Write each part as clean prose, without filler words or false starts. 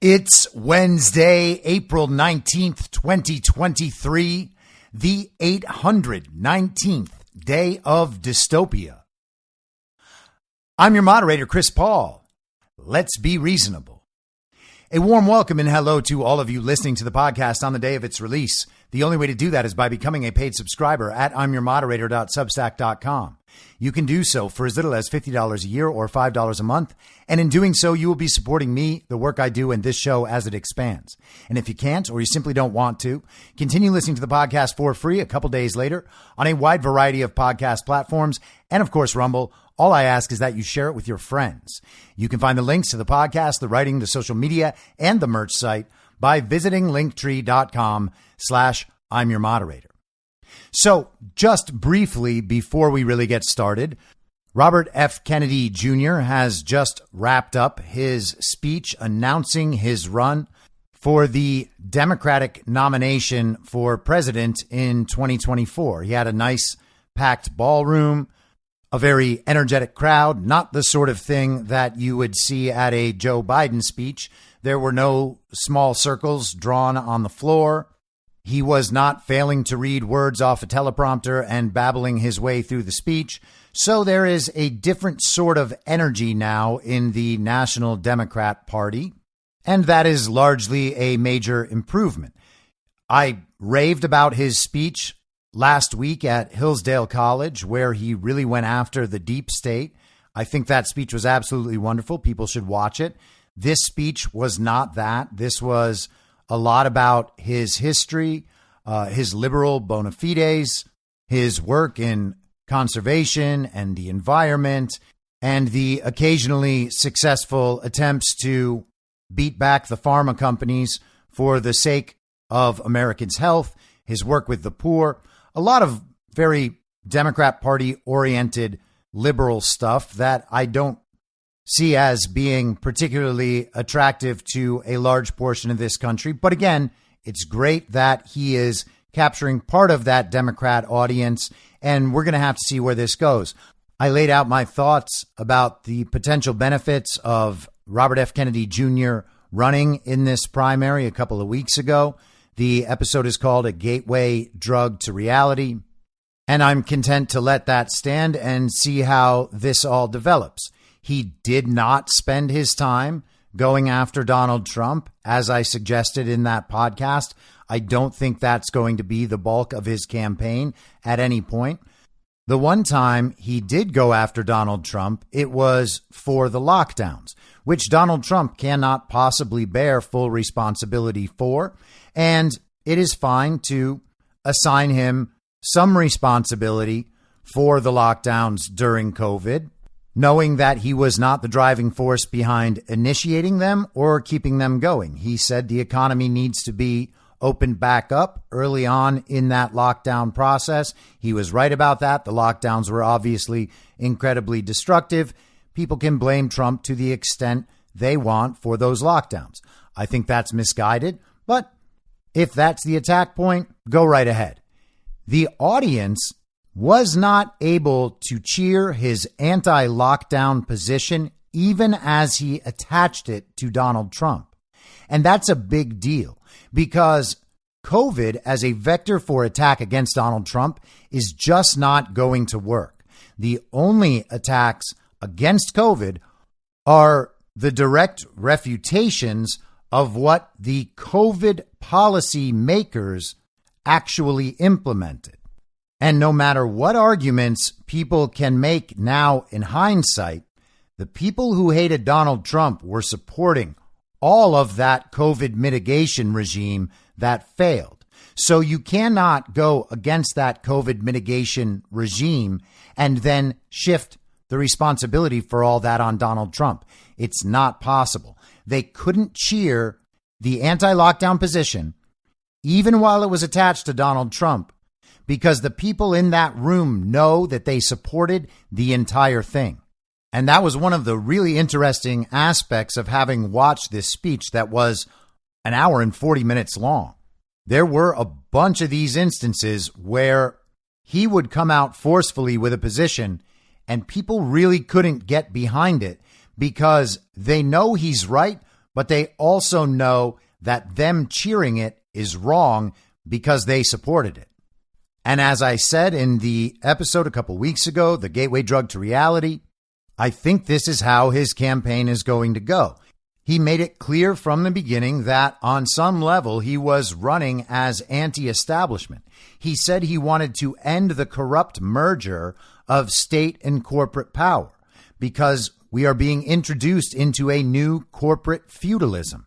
It's Wednesday, April 19th, 2023, the 819th day of dystopia. I'm your moderator, Chris Paul. Let's be reasonable. A warm welcome and hello to all of you listening to the podcast on the day of its release. The only way to do that is by becoming a paid subscriber at imyourmoderator.substack.com. You can do so for as little as $50 a year or $5 a month. And in doing so, you will be supporting me, the work I do, and this show as it expands. And if you can't, or you simply don't want to, continue listening to the podcast for free a couple days later on a wide variety of podcast platforms and, of course, Rumble. All I ask is that you share it with your friends. You can find the links to the podcast, the writing, the social media, and the merch site by visiting linktree.com/I'mYourModerator. So just briefly before we really get started, Robert F. Kennedy Jr. has just wrapped up his speech announcing his run for the Democratic nomination for president in 2024. He had a nice packed ballroom, a very energetic crowd, not the sort of thing that you would see at a Joe Biden speech. There were no small circles drawn on the floor. He was not failing to read words off a teleprompter and babbling his way through the speech. So there is a different sort of energy now in the National Democrat Party, and that is largely a major improvement. I raved about his speech last week at Hillsdale College, where he really went after the deep state. I think that speech was absolutely wonderful. People should watch it. This speech was not that. This was a lot about his history, his liberal bona fides, his work in conservation and the environment, and the occasionally successful attempts to beat back the pharma companies for the sake of Americans' health, his work with the poor, a lot of very Democrat Party-oriented liberal stuff that I don't see as being particularly attractive to a large portion of this country. But again, it's great that he is capturing part of that Democrat audience, and we're going to have to see where this goes. I laid out my thoughts about the potential benefits of Robert F. Kennedy Jr. running in this primary a couple of weeks ago. The episode is called A Gateway Drug to Reality, and I'm content to let that stand and see how this all develops. He did not spend his time going after Donald Trump, as I suggested in that podcast. I don't think that's going to be the bulk of his campaign at any point. The one time he did go after Donald Trump, it was for the lockdowns, which Donald Trump cannot possibly bear full responsibility for. And it is fine to assign him some responsibility for the lockdowns during COVID, knowing that he was not the driving force behind initiating them or keeping them going. He said the economy needs to be opened back up early on in that lockdown process. He was right about that. The lockdowns were obviously incredibly destructive. People can blame Trump to the extent they want for those lockdowns. I think that's misguided, but if that's the attack point, go right ahead. The audience was not able to cheer his anti-lockdown position even as he attached it to Donald Trump. And that's a big deal because COVID as a vector for attack against Donald Trump is just not going to work. The only attacks against COVID are the direct refutations of what the COVID policy makers actually implemented. And no matter what arguments people can make now in hindsight, the people who hated Donald Trump were supporting all of that COVID mitigation regime that failed. So you cannot go against that COVID mitigation regime and then shift the responsibility for all that on Donald Trump. It's not possible. They couldn't cheer the anti-lockdown position, even while it was attached to Donald Trump, because the people in that room know that they supported the entire thing. And that was one of the really interesting aspects of having watched this speech that was an hour and 40 minutes long. There were a bunch of these instances where he would come out forcefully with a position and people really couldn't get behind it because they know he's right, but they also know that them cheering it is wrong because they supported it. And as I said in the episode a couple weeks ago, the gateway drug to reality, I think this is how his campaign is going to go. He made it clear from the beginning that on some level he was running as anti-establishment. He said he wanted to end the corrupt merger of state and corporate power because we are being introduced into a new corporate feudalism.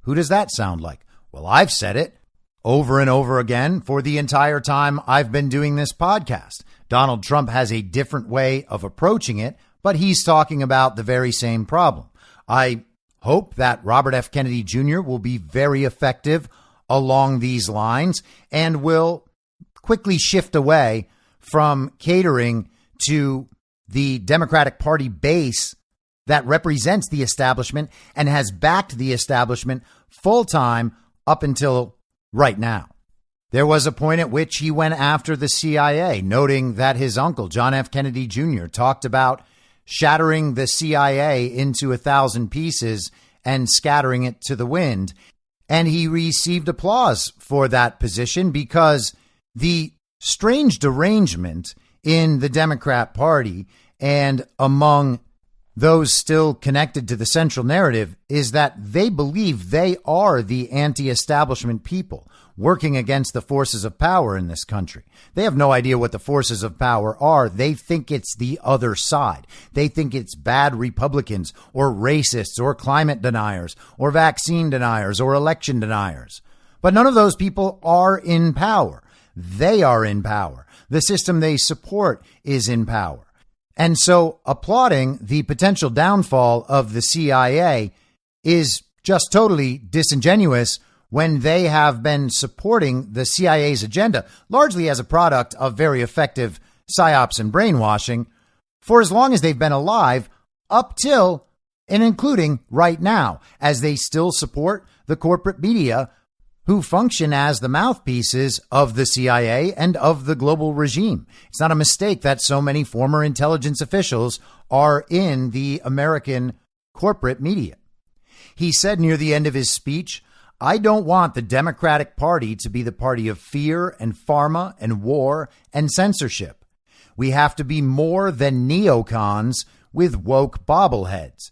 Who does that sound like? Well, I've said it over and over again for the entire time I've been doing this podcast. Donald Trump has a different way of approaching it, but he's talking about the very same problem. I hope that Robert F. Kennedy Jr. will be very effective along these lines and will quickly shift away from catering to the Democratic Party base that represents the establishment and has backed the establishment full time up until right now. There was a point at which he went after the CIA, noting that his uncle, John F. Kennedy Jr., talked about shattering the CIA into 1,000 pieces and scattering it to the wind. And he received applause for that position because the strange derangement in the Democrat Party and among those still connected to the central narrative is that they believe they are the anti-establishment people working against the forces of power in this country. They have no idea what the forces of power are. They think it's the other side. They think it's bad Republicans or racists or climate deniers or vaccine deniers or election deniers. But none of those people are in power. They are in power. The system they support is in power. And so applauding the potential downfall of the CIA is just totally disingenuous when they have been supporting the CIA's agenda, largely as a product of very effective psyops and brainwashing, for as long as they've been alive, up till and including right now, as they still support the corporate media who function as the mouthpieces of the CIA and of the global regime. It's not a mistake that so many former intelligence officials are in the American corporate media. He said near the end of his speech, "I don't want the Democratic Party to be the party of fear and pharma and war and censorship. We have to be more than neocons with woke bobbleheads."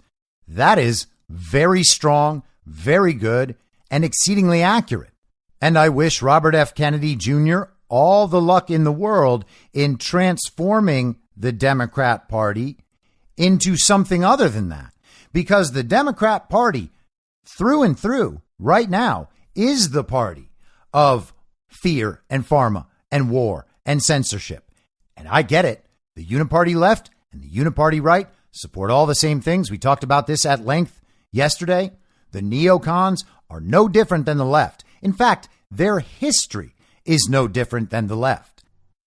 That is very strong, very good, and exceedingly accurate. And I wish Robert F. Kennedy Jr. all the luck in the world in transforming the Democrat Party into something other than that. Because the Democrat Party, through and through, right now, is the party of fear and pharma and war and censorship. And I get it. The uniparty left and the uniparty right support all the same things. We talked about this at length yesterday. The neocons are no different than the left. In fact, their history is no different than the left.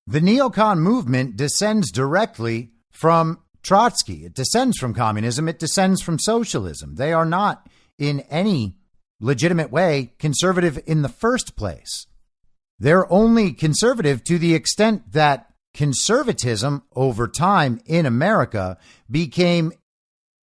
The neocon movement descends directly from Trotsky. It descends from communism. It descends from socialism. They are not in any legitimate way conservative in the first place. They're only conservative to the extent that conservatism over time in America became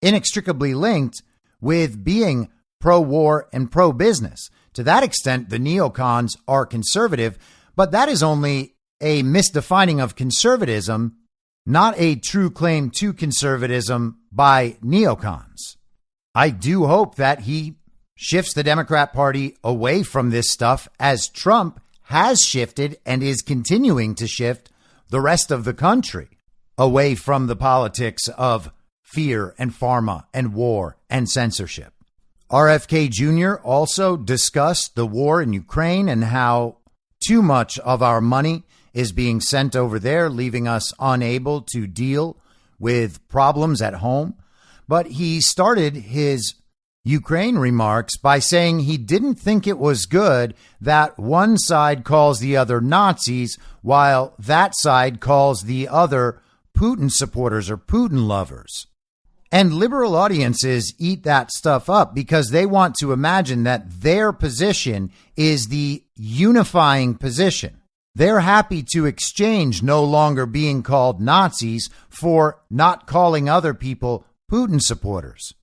inextricably linked with being pro-war and pro-business. To that extent, the neocons are conservative, but that is only a misdefining of conservatism, not a true claim to conservatism by neocons. I do hope that he shifts the Democrat Party away from this stuff, as Trump has shifted and is continuing to shift the rest of the country away from the politics of fear and pharma and war and censorship. RFK Jr. also discussed the war in Ukraine and how too much of our money is being sent over there, leaving us unable to deal with problems at home. But he started his Ukraine remarks by saying he didn't think it was good that one side calls the other Nazis while that side calls the other Putin supporters or Putin lovers. And liberal audiences eat that stuff up because they want to imagine that their position is the unifying position. They're happy to exchange no longer being called Nazis for not calling other people Putin supporters.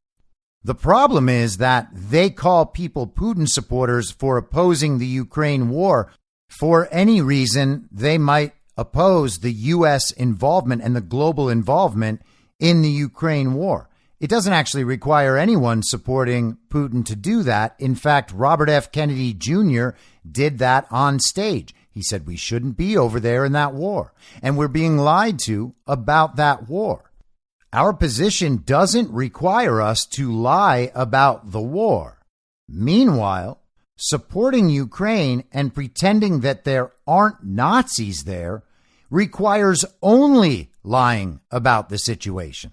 The problem is that they call people Putin supporters for opposing the Ukraine war for any reason they might oppose the U.S. involvement and the global involvement in the Ukraine war. It doesn't actually require anyone supporting Putin to do that. In fact, Robert F. Kennedy Jr. did that on stage. He said we shouldn't be over there in that war, and we're being lied to about that war. Our position doesn't require us to lie about the war. Meanwhile, supporting Ukraine and pretending that there aren't Nazis there requires only lying about the situation.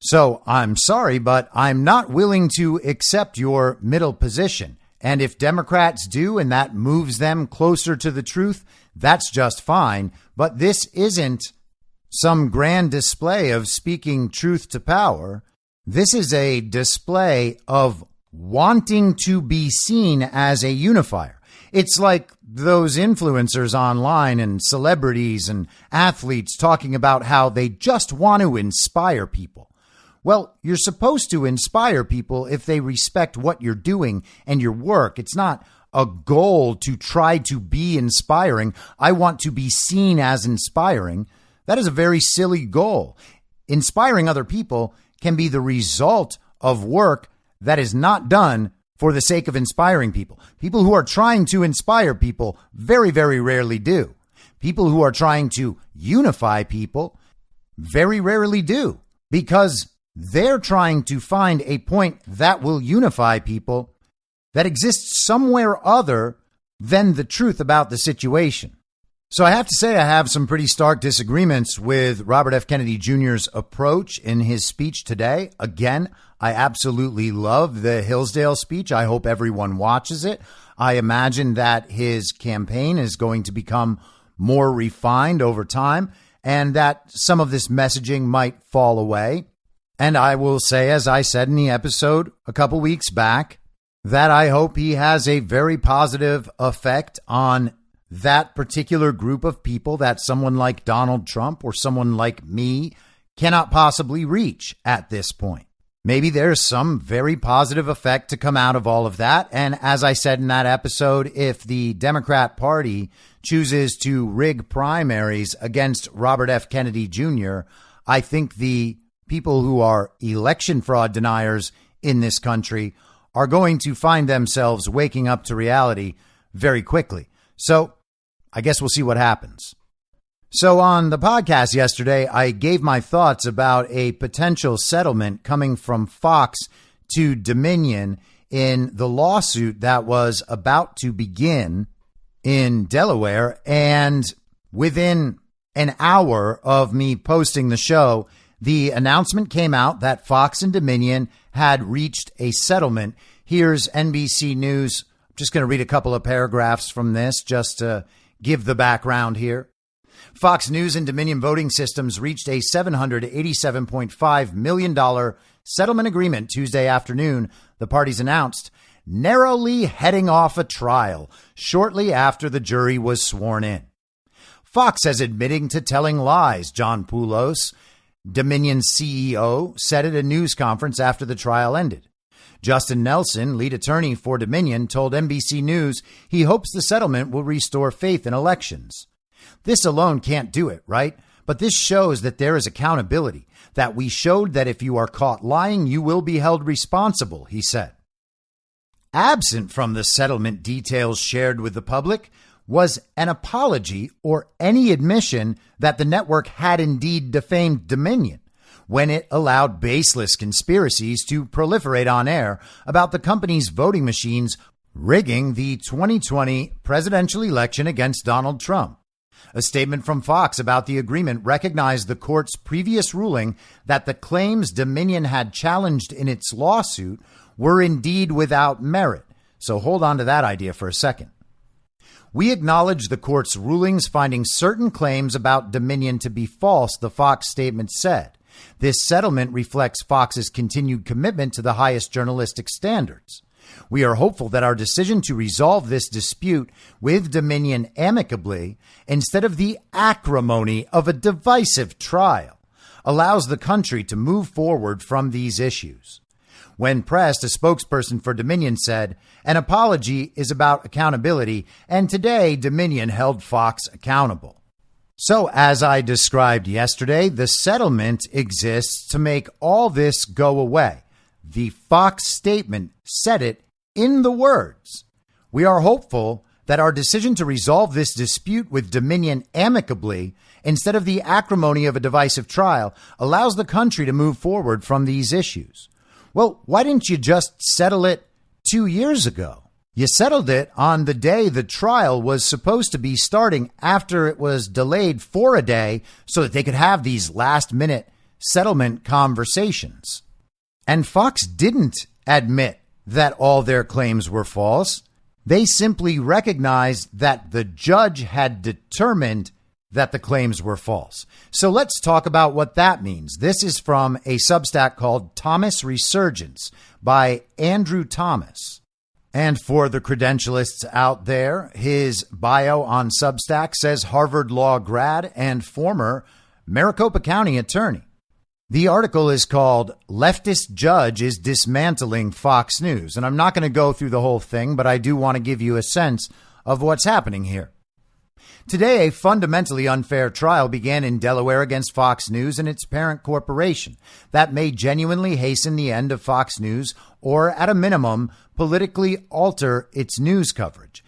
So I'm sorry, but I'm not willing to accept your middle position. And if Democrats do, and that moves them closer to the truth, that's just fine. But this isn't some grand display of speaking truth to power. This is a display of wanting to be seen as a unifier. It's like those influencers online and celebrities and athletes talking about how they just want to inspire people. Well, you're supposed to inspire people if they respect what you're doing and your work. It's not a goal to try to be inspiring. I want to be seen as inspiring. That is a very silly goal. Inspiring other people can be the result of work that is not done for the sake of inspiring people. People who are trying to inspire people very, very rarely do. People who are trying to unify people very rarely do, because they're trying to find a point that will unify people that exists somewhere other than the truth about the situation. So I have to say I have some pretty stark disagreements with Robert F. Kennedy Jr.'s approach in his speech today. Again, I absolutely love the Hillsdale speech. I hope everyone watches it. I imagine that his campaign is going to become more refined over time and that some of this messaging might fall away. And I will say, as I said in the episode a couple weeks back, that I hope he has a very positive effect on that particular group of people that someone like Donald Trump or someone like me cannot possibly reach at this point. Maybe there's some very positive effect to come out of all of that. And as I said in that episode, if the Democrat Party chooses to rig primaries against Robert F. Kennedy Jr., I think the people who are election fraud deniers in this country are going to find themselves waking up to reality very quickly. So I guess we'll see what happens. So on the podcast yesterday, I gave my thoughts about a potential settlement coming from Fox to Dominion in the lawsuit that was about to begin in Delaware. And within an hour of me posting the show, the announcement came out that Fox and Dominion had reached a settlement. Here's NBC News. I'm just going to read a couple of paragraphs from this just to give the background here. Fox News and Dominion Voting Systems reached a $787.5 million settlement agreement Tuesday afternoon, the parties announced, narrowly heading off a trial shortly after the jury was sworn in. Fox is admitting to telling lies, John Poulos, Dominion's CEO, said at a news conference after the trial ended. Justin Nelson, lead attorney for Dominion, told NBC News he hopes the settlement will restore faith in elections. This alone can't do it, right? But this shows that there is accountability, that we showed that if you are caught lying, you will be held responsible, he said. Absent from the settlement details shared with the public was an apology or any admission that the network had indeed defamed Dominion when it allowed baseless conspiracies to proliferate on air about the company's voting machines rigging the 2020 presidential election against Donald Trump. A statement from Fox about the agreement recognized the court's previous ruling that the claims Dominion had challenged in its lawsuit were indeed without merit. So hold on to that idea for a second. We acknowledge the court's rulings finding certain claims about Dominion to be false, the Fox statement said. This settlement reflects Fox's continued commitment to the highest journalistic standards. We are hopeful that our decision to resolve this dispute with Dominion amicably, instead of the acrimony of a divisive trial, allows the country to move forward from these issues. When pressed, a spokesperson for Dominion said, "An apology is about accountability, and today Dominion held Fox accountable." So, as I described yesterday, the settlement exists to make all this go away. The Fox statement said it in the words. We are hopeful that our decision to resolve this dispute with Dominion amicably, instead of the acrimony of a divisive trial, allows the country to move forward from these issues. Well, why didn't you just settle it 2 years ago? You settled it on the day the trial was supposed to be starting, after it was delayed for a day so that they could have these last-minute settlement conversations. And Fox didn't admit that all their claims were false. They simply recognized that the judge had determined that the claims were false. So let's talk about what that means. This is from a Substack called Thomas Resurgence by Andrew Thomas. And for the credentialists out there, his bio on Substack says Harvard Law grad and former Maricopa County attorney. The article is called "Leftist Judge is Dismantling Fox News." And I'm not going to go through the whole thing, but I do want to give you a sense of what's happening here. Today, a fundamentally unfair trial began in Delaware against Fox News and its parent corporation that may genuinely hasten the end of Fox News or, at a minimum, politically alter its news coverage.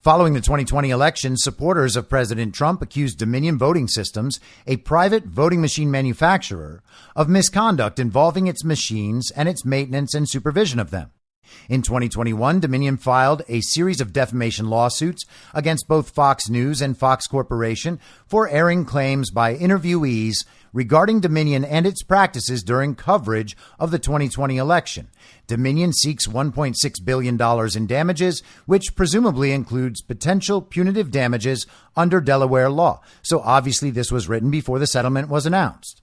Following the 2020 election, supporters of President Trump accused Dominion Voting Systems, a private voting machine manufacturer, of misconduct involving its machines and its maintenance and supervision of them. In 2021, Dominion filed a series of defamation lawsuits against both Fox News and Fox Corporation for airing claims by interviewees regarding Dominion and its practices during coverage of the 2020 election. Dominion seeks $1.6 billion in damages, which presumably includes potential punitive damages under Delaware law. So obviously this was written before the settlement was announced.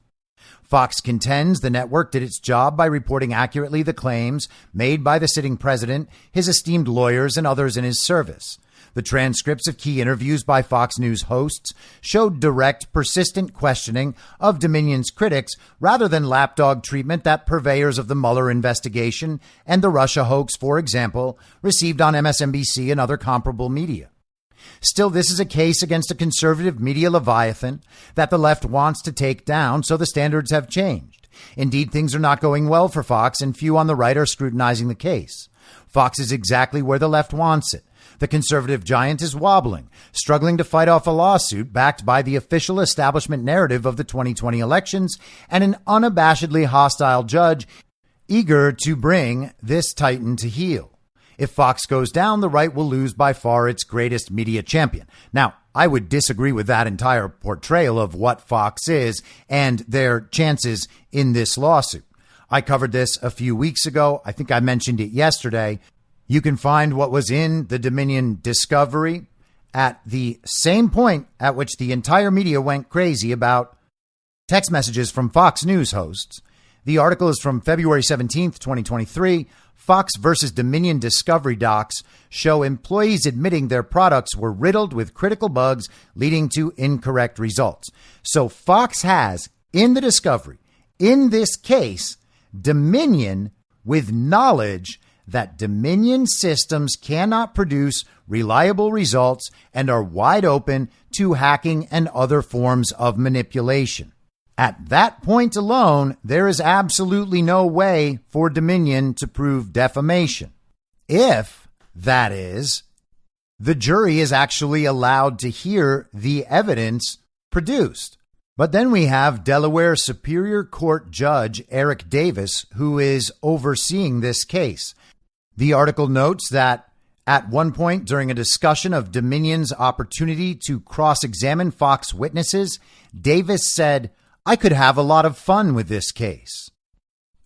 Fox contends the network did its job by reporting accurately the claims made by the sitting president, his esteemed lawyers, and others in his service. The transcripts of key interviews by Fox News hosts showed direct, persistent questioning of Dominion's critics rather than lapdog treatment that purveyors of the Mueller investigation and the Russia hoax, for example, received on MSNBC and other comparable media. Still, this is a case against a conservative media leviathan that the left wants to take down, so the standards have changed. Indeed, things are not going well for Fox, and few on the right are scrutinizing the case. Fox is exactly where the left wants it. The conservative giant is wobbling, struggling to fight off a lawsuit backed by the official establishment narrative of the 2020 elections and an unabashedly hostile judge eager to bring this titan to heel. If Fox goes down, the right will lose by far its greatest media champion. Now, I would disagree with that entire portrayal of what Fox is and their chances in this lawsuit. I covered this a few weeks ago. I think I mentioned it yesterday. You can find what was in the Dominion discovery at the same point at which the entire media went crazy about text messages from Fox News hosts. The article is from February 17th, 2023. Fox versus Dominion discovery docs show employees admitting their products were riddled with critical bugs leading to incorrect results. So Fox has, in the discovery, in this case, Dominion with knowledge that Dominion systems cannot produce reliable results and are wide open to hacking and other forms of manipulation. At that point alone, there is absolutely no way for Dominion to prove defamation. If, that is, the jury is actually allowed to hear the evidence produced. But then we have Delaware Superior Court Judge Eric Davis, who is overseeing this case. The article notes that at one point during a discussion of Dominion's opportunity to cross-examine Fox witnesses, Davis said, "I could have a lot of fun with this case."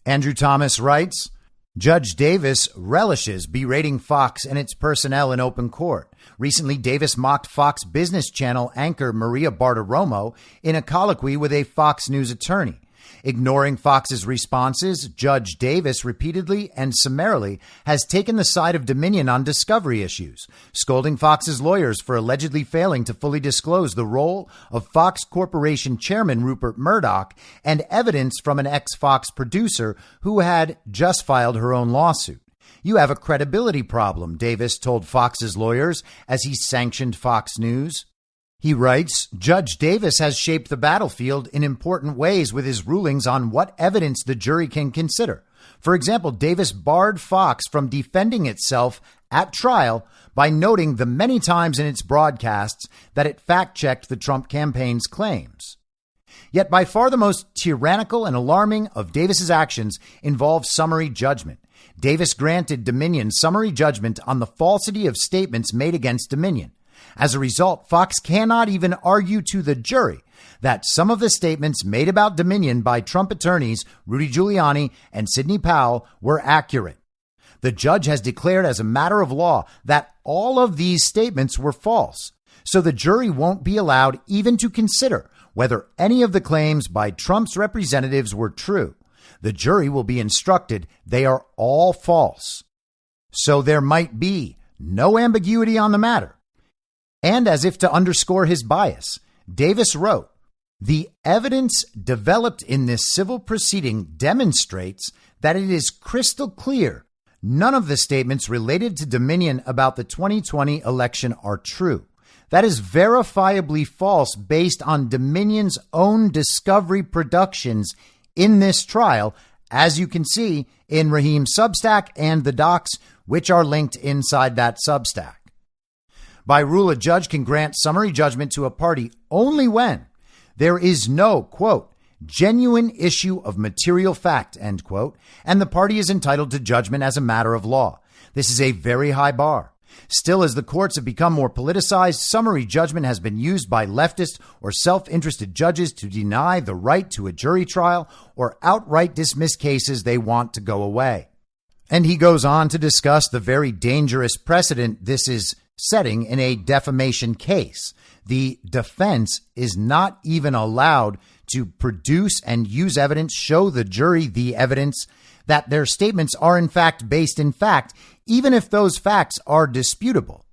Andrew Thomas writes, Judge Davis relishes berating Fox and its personnel in open court. Recently, Davis mocked Fox Business Channel anchor Maria Bartiromo in a colloquy with a Fox News attorney. Ignoring Fox's responses, Judge Davis repeatedly and summarily has taken the side of Dominion on discovery issues, scolding Fox's lawyers for allegedly failing to fully disclose the role of Fox Corporation chairman Rupert Murdoch and evidence from an ex-Fox producer who had just filed her own lawsuit. You have a credibility problem, Davis told Fox's lawyers as he sanctioned Fox News. He writes, Judge Davis has shaped the battlefield in important ways with his rulings on what evidence the jury can consider. For example, Davis barred Fox from defending itself at trial by noting the many times in its broadcasts that it fact-checked the Trump campaign's claims. Yet by far the most tyrannical and alarming of Davis's actions involves summary judgment. Davis granted Dominion summary judgment on the falsity of statements made against Dominion. As a result, Fox cannot even argue to the jury that some of the statements made about Dominion by Trump attorneys Rudy Giuliani and Sidney Powell were accurate. The judge has declared as a matter of law that all of these statements were false, so the jury won't be allowed even to consider whether any of the claims by Trump's representatives were true. The jury will be instructed they are all false. So there might be no ambiguity on the matter. And as if to underscore his bias, Davis wrote, the evidence developed in this civil proceeding demonstrates that it is crystal clear none of the statements related to Dominion about the 2020 election are true. That is verifiably false based on Dominion's own discovery productions in this trial, as you can see in Raheem's Substack and the docs, which are linked inside that Substack. By rule, a judge can grant summary judgment to a party only when there is no, quote, genuine issue of material fact, end quote, and the party is entitled to judgment as a matter of law. This is a very high bar. Still, as the courts have become more politicized, summary judgment has been used by leftist or self-interested judges to deny the right to a jury trial or outright dismiss cases they want to go away. And he goes on to discuss the very dangerous precedent this is setting in a defamation case. The defense is not even allowed to produce and use evidence, show the jury the evidence that their statements are in fact based in fact, even if those facts are disputable.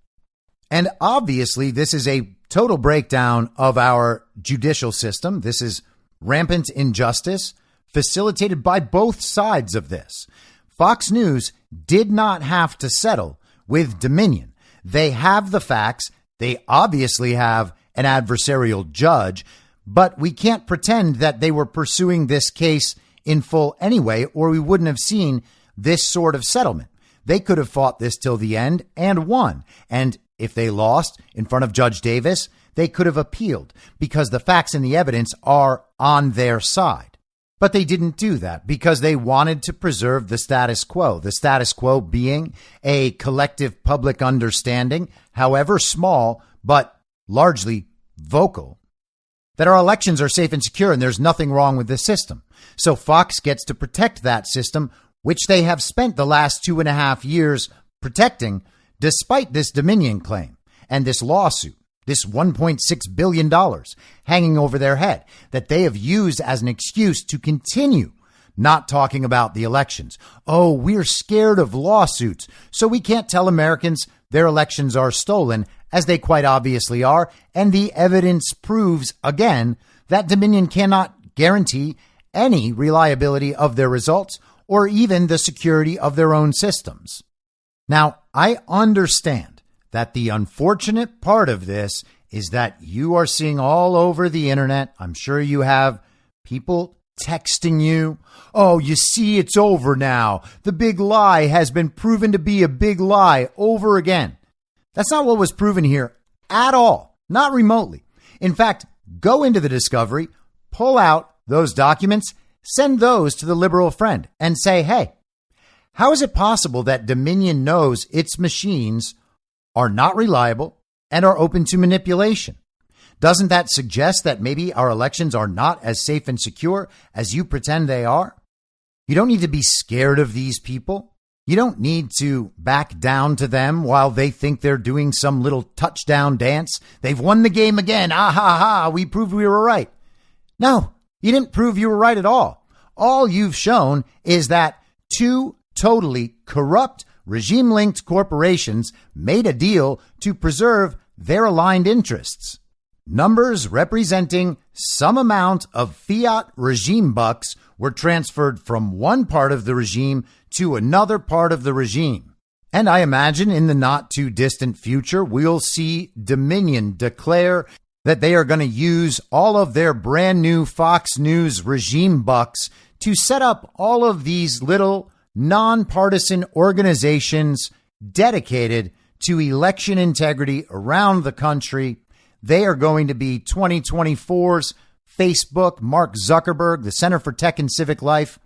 And obviously, this is a total breakdown of our judicial system. This is rampant injustice facilitated by both sides of this. Fox News did not have to settle with Dominion. They have the facts. They obviously have an adversarial judge, but we can't pretend that they were pursuing this case in full anyway, or we wouldn't have seen this sort of settlement. They could have fought this till the end and won. And if they lost in front of Judge Davis, they could have appealed because the facts and the evidence are on their side. But they didn't do that because they wanted to preserve the status quo being a collective public understanding, however small, but largely vocal, that our elections are safe and secure and there's nothing wrong with the system. So Fox gets to protect that system, which they have spent the last 2.5 years protecting, despite this Dominion claim and this lawsuit. This $1.6 billion hanging over their head that they have used as an excuse to continue not talking about the elections. Oh, we're scared of lawsuits, so we can't tell Americans their elections are stolen, as they quite obviously are. And the evidence proves again that Dominion cannot guarantee any reliability of their results or even the security of their own systems. Now, I understand that the unfortunate part of this is that you are seeing all over the internet. I'm sure you have people texting you. Oh, you see, it's over now. The big lie has been proven to be a big lie over again. That's not what was proven here at all, not remotely. In fact, go into the discovery, pull out those documents, send those to the liberal friend and say, hey, how is it possible that Dominion knows its machines are not reliable and are open to manipulation? Doesn't that suggest that maybe our elections are not as safe and secure as you pretend they are? You don't need to be scared of these people. You don't need to back down to them while they think they're doing some little touchdown dance. They've won the game again. Ah, ha, ha. We proved we were right. No, You didn't prove you were right at all. All you've shown is that two totally corrupt regime-linked corporations made a deal to preserve their aligned interests. Numbers representing some amount of fiat regime bucks were transferred from one part of the regime to another part of the regime. And I imagine in the not too distant future, we'll see Dominion declare that they are going to use all of their brand new Fox News regime bucks to set up all of these little nonpartisan organizations dedicated to election integrity around the country. They are going to be 2024's Facebook, Mark Zuckerberg, the Center for Tech and Civic Life,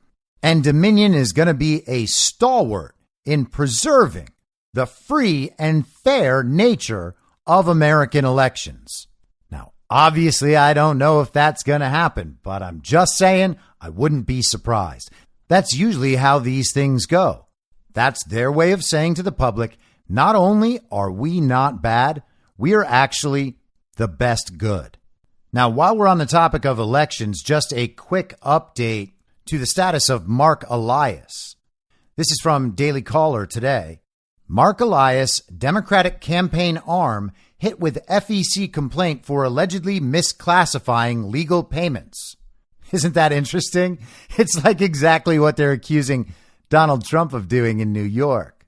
and Dominion is going to be a stalwart in preserving the free and fair nature of American elections. Now, obviously, I don't know if that's going to happen, but I'm just saying I wouldn't be surprised. That's usually how these things go. That's their way of saying to the public, not only are we not bad, we are actually the best good. Now, while we're on the topic of elections, just a quick update to the status of Mark Elias. This is from Daily Caller today. Mark Elias, Democratic campaign arm, hit with FEC complaint for allegedly misclassifying legal payments. Isn't that interesting? It's like exactly what they're accusing Donald Trump of doing in New York.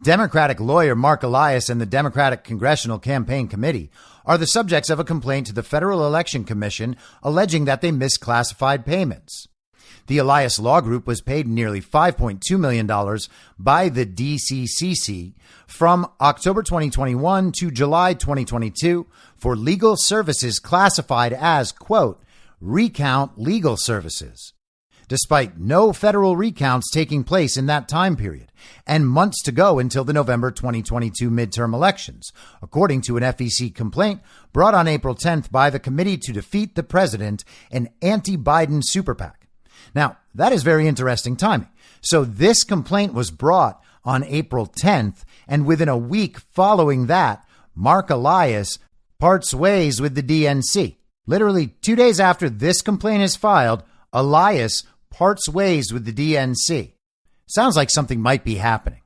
Democratic lawyer Mark Elias and the Democratic Congressional Campaign Committee are the subjects of a complaint to the Federal Election Commission alleging that they misclassified payments. The Elias Law Group was paid nearly $5.2 million by the DCCC from October 2021 to July 2022 for legal services classified as, quote, recount legal services, despite no federal recounts taking place in that time period and months to go until the November 2022 midterm elections, according to an FEC complaint brought on April 10th by the Committee to Defeat the President, an anti-Biden super PAC. Now, that is very interesting timing. So this complaint was brought on April 10th, and within a week following that, Mark Elias parts ways with the DNC. Literally 2 days after this complaint is filed, Elias parts ways with the DNC. Sounds like something might be happening.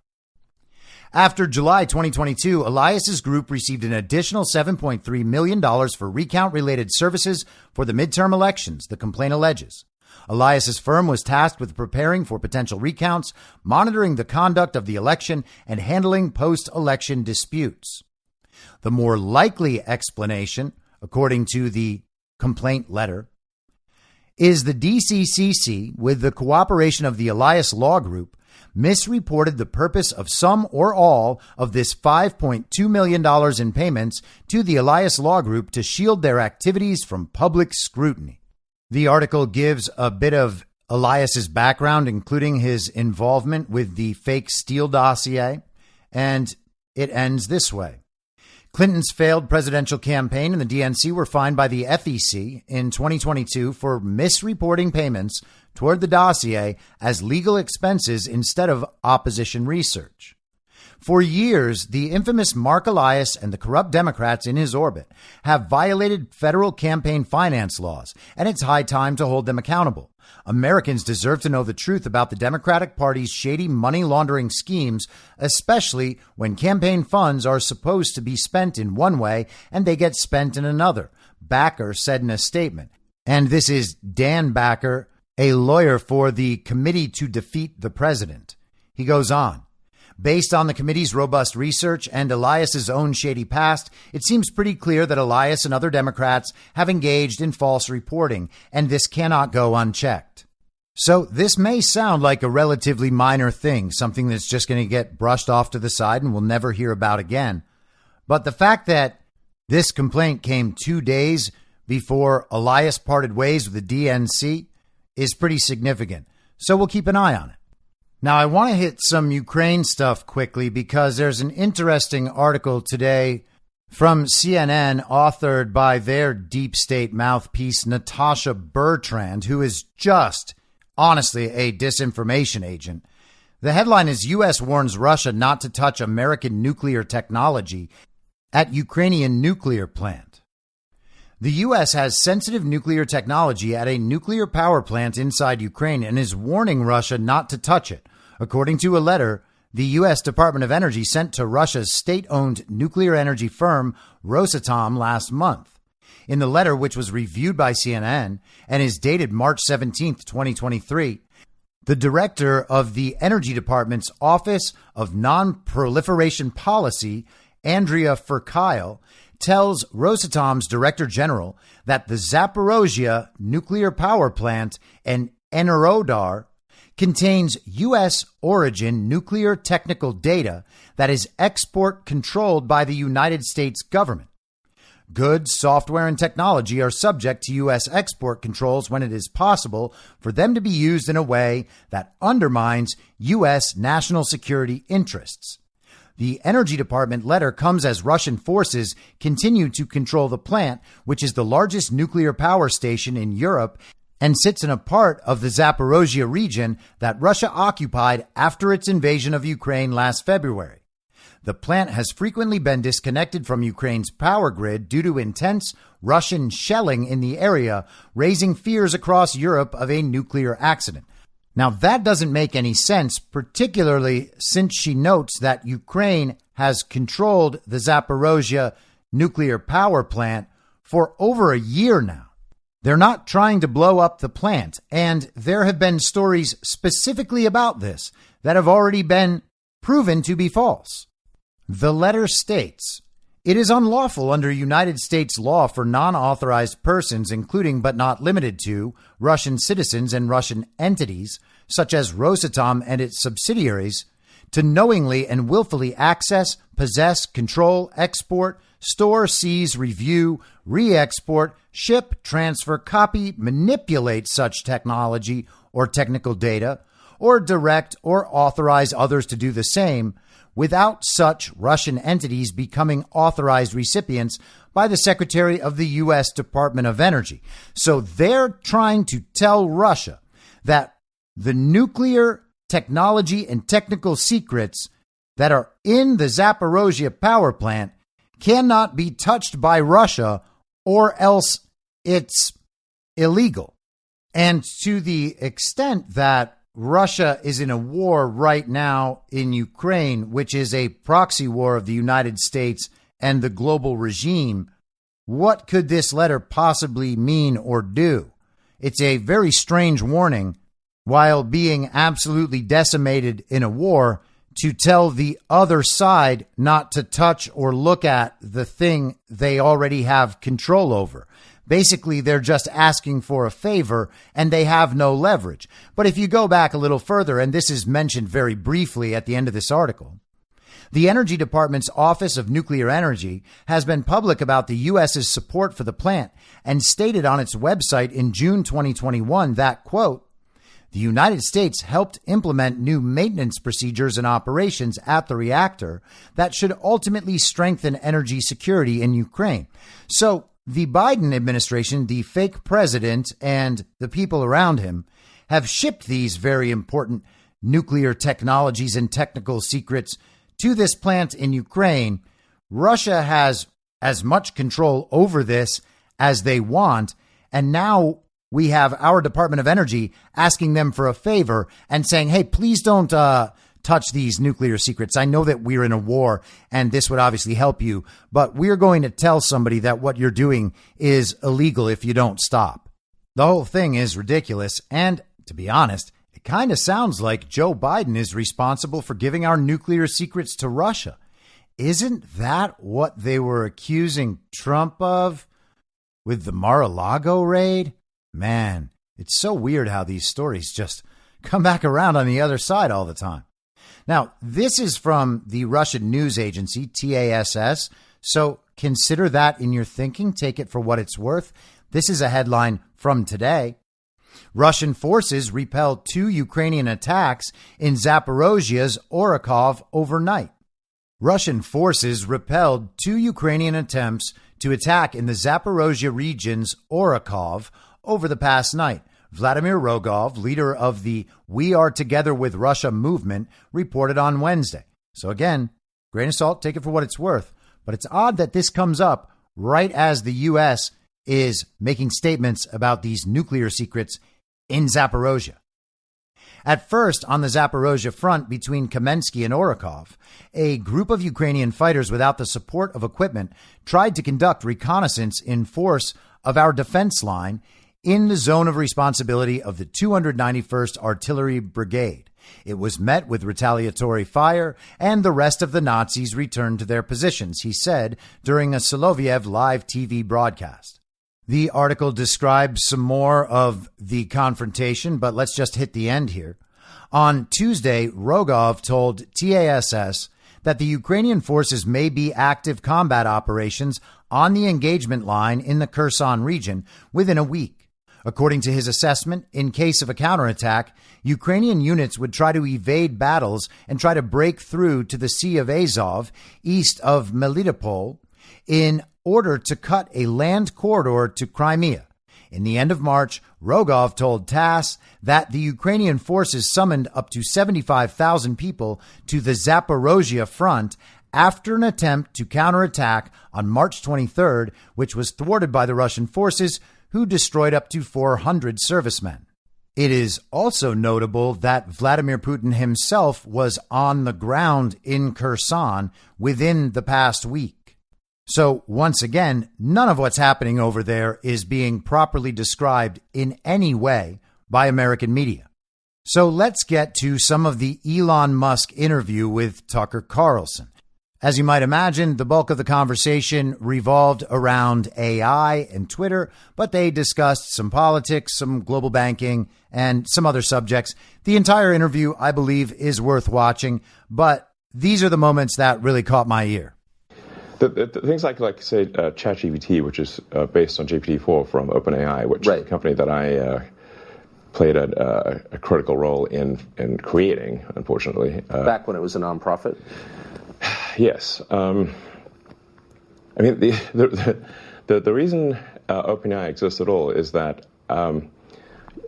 After July 2022, Elias's group received an additional $7.3 million for recount-related services for the midterm elections, the complaint alleges. Elias's firm was tasked with preparing for potential recounts, monitoring the conduct of the election, and handling post-election disputes. The more likely explanation, according to the complaint letter, is the DCCC, with the cooperation of the Elias Law Group, misreported the purpose of some or all of this $5.2 million in payments to the Elias Law Group to shield their activities from public scrutiny. The article gives a bit of Elias's background, including his involvement with the fake Steele dossier, and it ends this way. Clinton's failed presidential campaign and the DNC were fined by the FEC in 2022 for misreporting payments toward the dossier as legal expenses instead of opposition research. For years, the infamous Mark Elias and the corrupt Democrats in his orbit have violated federal campaign finance laws, and it's high time to hold them accountable. Americans deserve to know the truth about the Democratic Party's shady money laundering schemes, especially when campaign funds are supposed to be spent in one way and they get spent in another, Backer said in a statement. And this is Dan Backer, a lawyer for the Committee to Defeat the President. He goes on. Based on the committee's robust research and Elias's own shady past, it seems pretty clear that Elias and other Democrats have engaged in false reporting, and this cannot go unchecked. So this may sound like a relatively minor thing, something that's just going to get brushed off to the side and we'll never hear about again. But the fact that this complaint came 2 days before Elias parted ways with the DNC is pretty significant. So we'll keep an eye on it. Now, I want to hit some Ukraine stuff quickly because there's an interesting article today from CNN authored by their deep state mouthpiece, Natasha Bertrand, who is just, honestly, a disinformation agent. The headline is U.S. warns Russia not to touch American nuclear technology at Ukrainian nuclear plant. The U.S. has sensitive nuclear technology at a nuclear power plant inside Ukraine and is warning Russia not to touch it, according to a letter the U.S. Department of Energy sent to Russia's state-owned nuclear energy firm Rosatom last month. In the letter, which was reviewed by CNN and is dated March 17, 2023, the director of the Energy Department's Office of Non-Proliferation Policy, Andrea Furkyle, tells Rosatom's Director General that the Zaporozhye nuclear power plant in Enerhodar contains U.S. origin nuclear technical data that is export controlled by the United States government. Goods, software, and technology are subject to U.S. export controls when it is possible for them to be used in a way that undermines U.S. national security interests. The Energy Department letter comes as Russian forces continue to control the plant, which is the largest nuclear power station in Europe and sits in a part of the Zaporozhye region that Russia occupied after its invasion of Ukraine last February. The plant has frequently been disconnected from Ukraine's power grid due to intense Russian shelling in the area, raising fears across Europe of a nuclear accident. Now, that doesn't make any sense, particularly since she notes that Ukraine has controlled the Zaporozhye nuclear power plant for over a year now. They're not trying to blow up the plant, and there have been stories specifically about this that have already been proven to be false. The letter states, "It is unlawful under United States law for non-authorized persons, including but not limited to Russian citizens and Russian entities, such as Rosatom and its subsidiaries, to knowingly and willfully access, possess, control, export, store, seize, review, re-export, ship, transfer, copy, manipulate such technology or technical data, or direct or authorize others to do the same, without such Russian entities becoming authorized recipients by the Secretary of the U.S. Department of Energy." So they're trying to tell Russia that the nuclear technology and technical secrets that are in the Zaporozhye power plant cannot be touched by Russia, or else it's illegal. And to the extent that Russia is in a war right now in Ukraine, which is a proxy war of the United States and the global regime, what could this letter possibly mean or do? It's a very strange warning, while being absolutely decimated in a war, to tell the other side not to touch or look at the thing they already have control over. Basically, they're just asking for a favor and they have no leverage. But if you go back a little further, and this is mentioned very briefly at the end of this article, the Energy Department's Office of Nuclear Energy has been public about the U.S.'s support for the plant and stated on its website in June 2021 that, quote, "The United States helped implement new maintenance procedures and operations at the reactor that should ultimately strengthen energy security in Ukraine." So the Biden administration, the fake president, and the people around him have shipped these very important nuclear technologies and technical secrets to this plant in Ukraine. Russia has as much control over this as they want, and now we have our Department of Energy asking them for a favor and saying, hey, please don't touch these nuclear secrets. I know that we're in a war and this would obviously help you, but we're going to tell somebody that what you're doing is illegal if you don't stop. The whole thing is ridiculous. And to be honest, it kind of sounds like Joe Biden is responsible for giving our nuclear secrets to Russia. Isn't that what they were accusing Trump of with the Mar-a-Lago raid? Man, it's so weird how these stories just come back around on the other side all the time. Now, this is from the Russian news agency, TASS, so consider that in your thinking. Take it for what it's worth. This is a headline from today. Russian forces repelled 2 Ukrainian attacks in Zaporozhye's Orakov overnight. Russian forces repelled 2 Ukrainian attempts to attack in the Zaporozhye region's Orakov over the past night. Vladimir Rogov, leader of the We Are Together with Russia movement, reported on Wednesday. So again, grain of salt, take it for what it's worth. But it's odd that this comes up right as the U.S. is making statements about these nuclear secrets in Zaporozhye. At first, on the Zaporozhye front between Kamensky and Orakov, a group of Ukrainian fighters without the support of equipment tried to conduct reconnaissance in force of our defense line in the zone of responsibility of the 291st Artillery Brigade. It was met with retaliatory fire, and the rest of the Nazis returned to their positions, he said during a Soloviev live TV broadcast. The article describes some more of the confrontation, but let's just hit the end here. On Tuesday, Rogov told TASS that the Ukrainian forces may be active combat operations on the engagement line in the Kherson region within a week. According to his assessment, in case of a counterattack, Ukrainian units would try to evade battles and try to break through to the Sea of Azov east of Melitopol in order to cut a land corridor to Crimea. In the end of March, Rogov told TASS that the Ukrainian forces summoned up to 75,000 people to the Zaporozhye front after an attempt to counterattack on March 23rd, which was thwarted by the Russian forces, who destroyed up to 400 servicemen. It is also notable that Vladimir Putin himself was on the ground in Kherson within the past week. So once again, none of what's happening over there is being properly described in any way by American media. So let's get to some of the Elon Musk interview with Tucker Carlson. As you might imagine, the bulk of the conversation revolved around AI and Twitter, but they discussed some politics, some global banking, and some other subjects. The entire interview, I believe, is worth watching, but these are the moments that really caught my ear. The things like say, ChatGPT, which is based on GPT-4 from OpenAI, which is a company that I played a critical role in creating, unfortunately. Back when it was a nonprofit? Yes. I mean, the reason OpenAI exists at all is that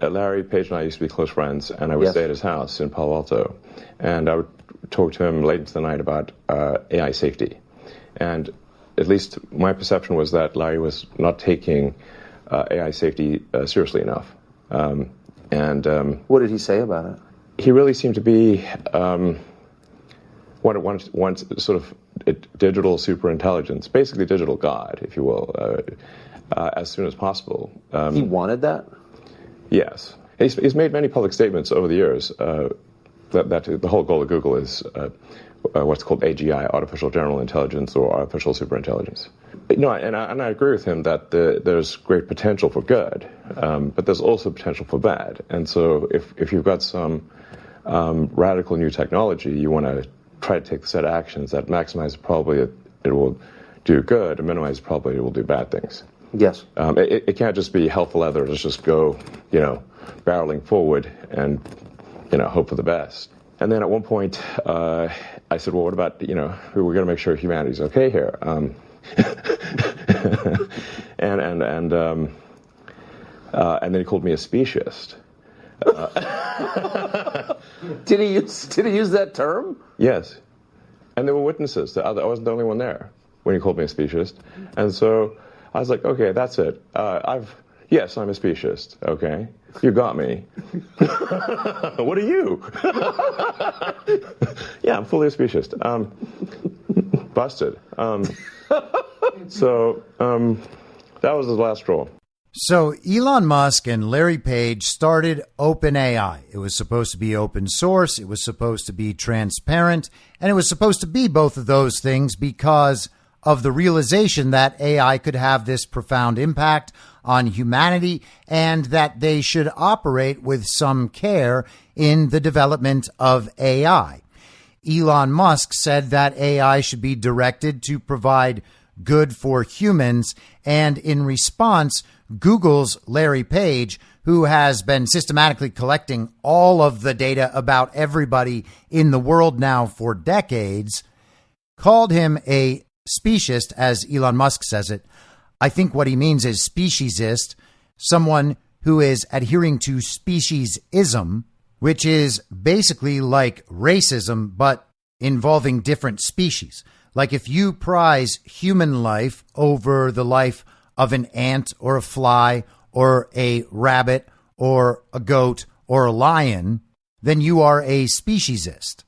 Larry Page and I used to be close friends, and I would stay at his house in Palo Alto, and I would talk to him late into the night about AI safety. And at least my perception was that Larry was not taking AI safety seriously enough. What did he say about it? He really seemed to be one sort of digital superintelligence, basically digital God, if you will, as soon as possible. He wanted that? Yes. He's made many public statements over the years that the whole goal of Google is what's called AGI, artificial general intelligence, or artificial superintelligence. No, and I agree with him that there's great potential for good, but there's also potential for bad. And so if you've got some radical new technology, you want to try to take the set of actions that maximize the probability it will do good and minimize the probability it will do bad things. Yes. It can't just be hell for leather. Let's just go, barreling forward and, hope for the best. And then at one point, I said, well, what about, we're going to make sure humanity's okay here. And then he called me a speciesist. Did he use that term? Yes. And there were witnesses. I wasn't the only one there when he called me a speciesist. And so I was like, okay, that's it. Yes, I'm a speciesist. Okay. You got me. What are you? Yeah, I'm fully a speciesist. Busted. So that was the last straw. So Elon Musk and Larry Page started OpenAI. It was supposed to be open source. It was supposed to be transparent. And it was supposed to be both of those things because of the realization that AI could have this profound impact on humanity and that they should operate with some care in the development of AI. Elon Musk said that AI should be directed to provide good for humans. And in response, Google's Larry Page, who has been systematically collecting all of the data about everybody in the world now for decades, called him a speciesist, as Elon Musk says it. I think what he means is speciesist, someone who is adhering to speciesism, which is basically like racism, but involving different species. Like if you prize human life over the life of an ant or a fly or a rabbit or a goat or a lion, then you are a speciesist.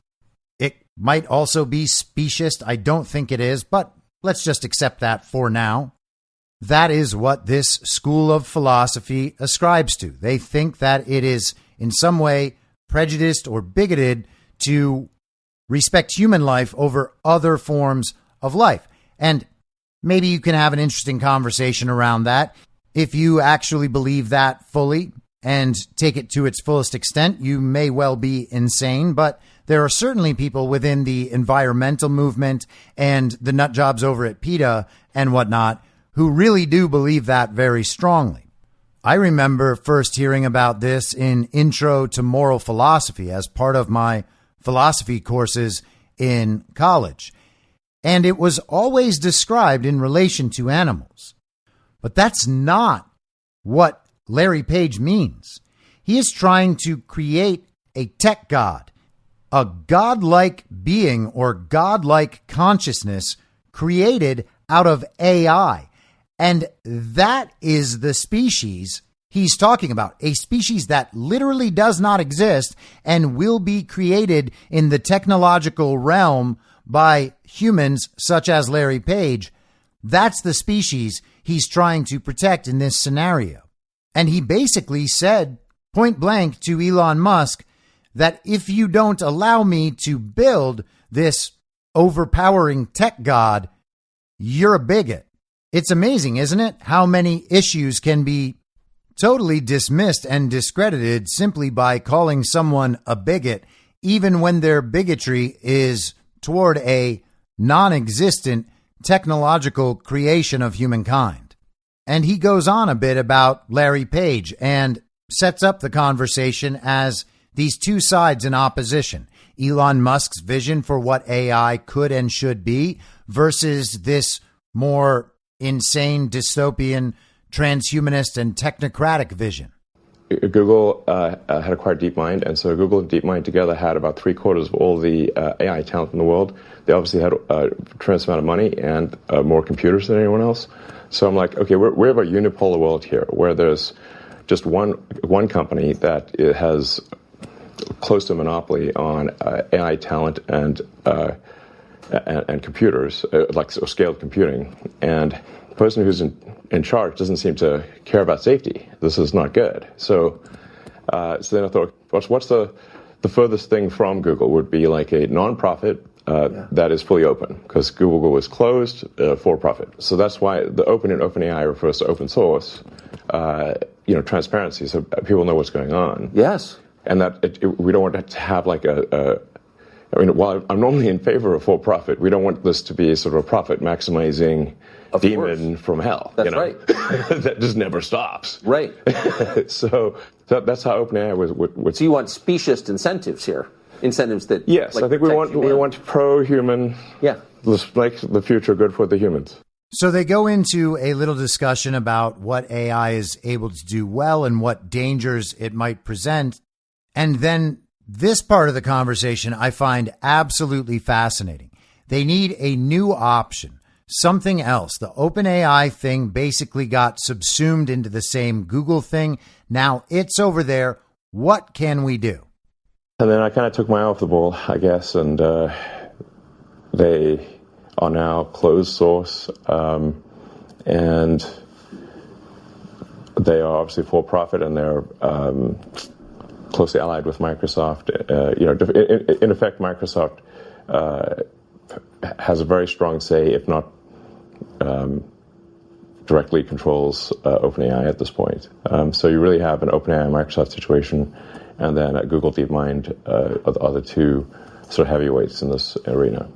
It might also be speciest. I don't think it is, but let's just accept that for now. That is what this school of philosophy ascribes to. They think that it is in some way prejudiced or bigoted to respect human life over other forms of life. And maybe you can have an interesting conversation around that. If you actually believe that fully and take it to its fullest extent, you may well be insane, but there are certainly people within the environmental movement and the nut jobs over at PETA and whatnot who really do believe that very strongly. I remember first hearing about this in Intro to Moral Philosophy as part of my philosophy courses in college. And it was always described in relation to animals. But that's not what Larry Page means. He is trying to create a tech god, a godlike being or godlike consciousness created out of AI. And that is the species he's talking about, a species that literally does not exist and will be created in the technological realm by humans such as Larry Page. That's the species he's trying to protect in this scenario. And he basically said point blank to Elon Musk that if you don't allow me to build this overpowering tech god, you're a bigot. It's amazing, isn't it? How many issues can be totally dismissed and discredited simply by calling someone a bigot, even when their bigotry is toward a non-existent technological creation of humankind. And he goes on a bit about Larry Page and sets up the conversation as these two sides in opposition. Elon Musk's vision for what AI could and should be versus this more insane, dystopian, transhumanist, and technocratic vision. Google had acquired DeepMind, and so Google and DeepMind together had about 3/4 of all the AI talent in the world. They obviously had a tremendous amount of money and more computers than anyone else. So I'm like, okay, we have a unipolar world here where there's just one company that has close to a monopoly on AI talent and computers, like scaled computing. And the person who's in charge doesn't seem to care about safety. This is not good. So then I thought, what's the furthest thing from Google would be like a nonprofit that is fully open, because Google was closed for profit. So that's why the open in OpenAI refers to open source, transparency, so people know what's going on. Yes. And that we don't want to have like while I'm normally in favor of for-profit, we don't want this to be sort of a profit-maximizing demon from hell. That's right. That just never stops. Right. So that's how OpenAI would. So you want speciest incentives here, incentives that. Yes, I think we want pro-human. Yeah. Like the future good for the humans. So they go into a little discussion about what AI is able to do well and what dangers it might present, and then this part of the conversation I find absolutely fascinating. They need a new option, something else. The OpenAI thing basically got subsumed into the same Google thing. Now it's over there. What can we do? And then I kind of took my eye off the ball, I guess, and they are now closed source, and they are obviously for profit, and they're closely allied with Microsoft. In effect, Microsoft has a very strong say, if not directly controls OpenAI at this point. So you really have an OpenAI Microsoft situation, and then at Google DeepMind are the other two sort of heavyweights in this arena.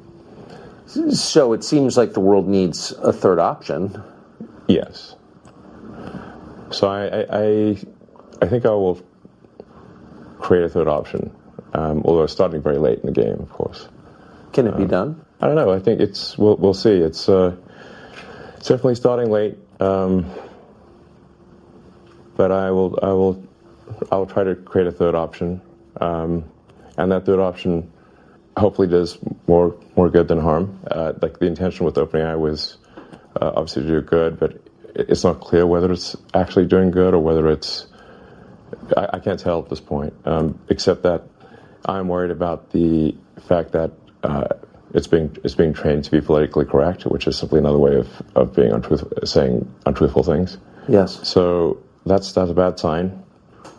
So it seems like the world needs a third option. Yes. So I think I will create a third option, although it's starting very late in the game, of course. Can it be done? I don't know. I think we'll see. It's definitely starting late, but I'll try to create a third option, and that third option hopefully does more good than harm. Like the intention with OpenAI was obviously to do good, but it's not clear whether it's actually doing good or whether it's... I can't tell at this point, except that I'm worried about the fact that it's being trained to be politically correct, which is simply another way of being saying untruthful things. Yes. So that's a bad sign.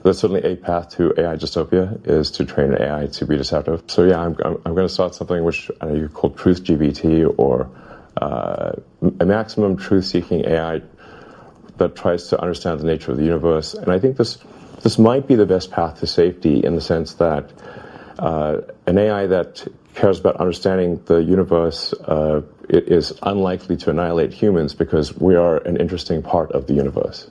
There's certainly a path to AI dystopia is to train an AI to be deceptive. So yeah, I'm going to start something which I know you call Truth GPT, or a maximum truth-seeking AI that tries to understand the nature of the universe. And I think this might be the best path to safety, in the sense that an AI that cares about understanding the universe it is unlikely to annihilate humans, because we are an interesting part of the universe.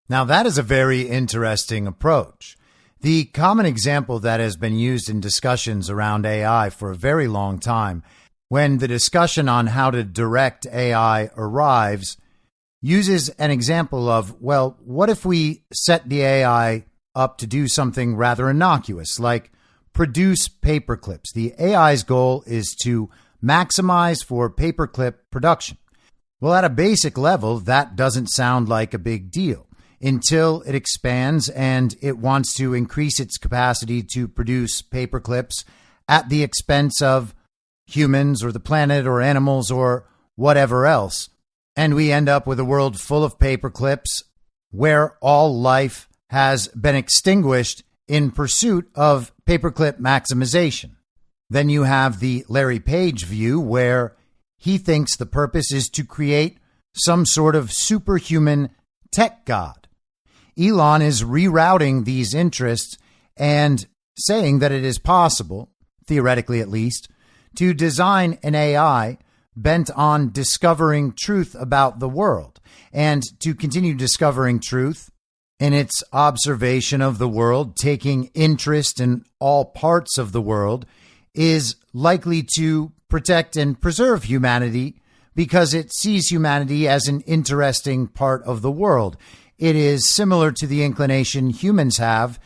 Now, that is a very interesting approach. The common example that has been used in discussions around AI for a very long time, when the discussion on how to direct AI arrives, uses an example of, well, what if we set the AI up to do something rather innocuous, like produce paperclips? The AI's goal is to maximize for paperclip production. Well, at a basic level, that doesn't sound like a big deal, until it expands and it wants to increase its capacity to produce paperclips at the expense of humans or the planet or animals or whatever else. And we end up with a world full of paperclips where all life has been extinguished in pursuit of paperclip maximization. Then you have the Larry Page view, where he thinks the purpose is to create some sort of superhuman tech god. Elon is rerouting these interests and saying that it is possible, theoretically at least, to design an AI bent on discovering truth about the world, and to continue discovering truth in its observation of the world, taking interest in all parts of the world, is likely to protect and preserve humanity, because it sees humanity as an interesting part of the world. It is similar to the inclination humans have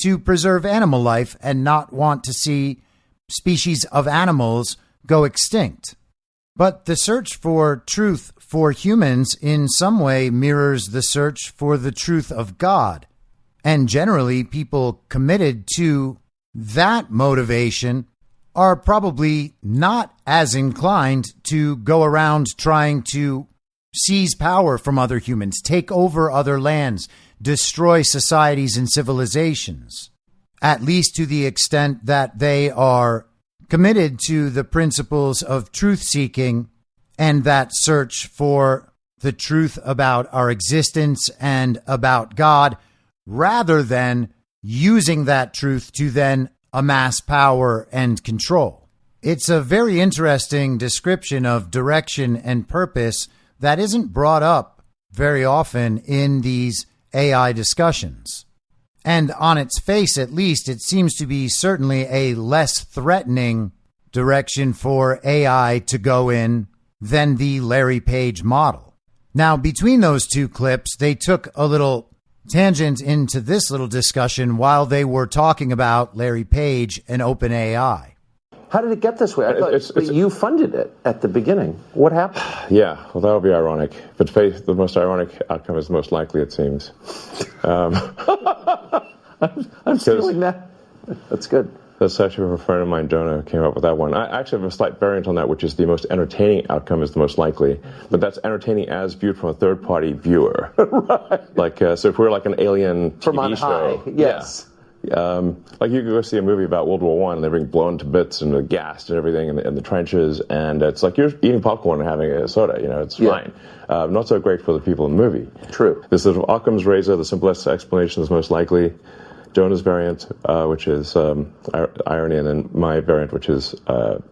to preserve animal life and not want to see species of animals go extinct. But the search for truth for humans in some way mirrors the search for the truth of God. And generally, people committed to that motivation are probably not as inclined to go around trying to seize power from other humans, take over other lands, destroy societies and civilizations, at least to the extent that they are committed to the principles of truth-seeking and that search for the truth about our existence and about God, rather than using that truth to then amass power and control. It's a very interesting description of direction and purpose that isn't brought up very often in these AI discussions. And on its face, at least, it seems to be certainly a less threatening direction for AI to go in than the Larry Page model. Now, between those two clips, they took a little tangent into this little discussion while they were talking about Larry Page and OpenAI. How did it get this way? I thought you funded it at the beginning. What happened? Yeah, well, that would be ironic. But the most ironic outcome is the most likely, it seems. I'm stealing that. That's good. That's actually a friend of mine, Jonah, came up with that one. I actually have a slight variant on that, which is the most entertaining outcome is the most likely. But that's entertaining as viewed from a third-party viewer. Right. Like, so if we're like an alien TV from on show. High, yes. Yeah. Like you could go see a movie about World War I, and they're being blown to bits and gassed and everything in the trenches, and it's like you're eating popcorn and having a soda. It's fine. Not so great for the people in the movie. True. This is Occam's razor. The simplest explanation is most likely. Jonah's variant, which is irony, and then my variant, which is the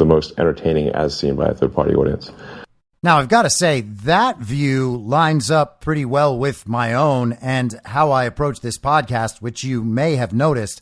most entertaining as seen by a third-party audience. Now, I've got to say, that view lines up pretty well with my own and how I approach this podcast, which you may have noticed.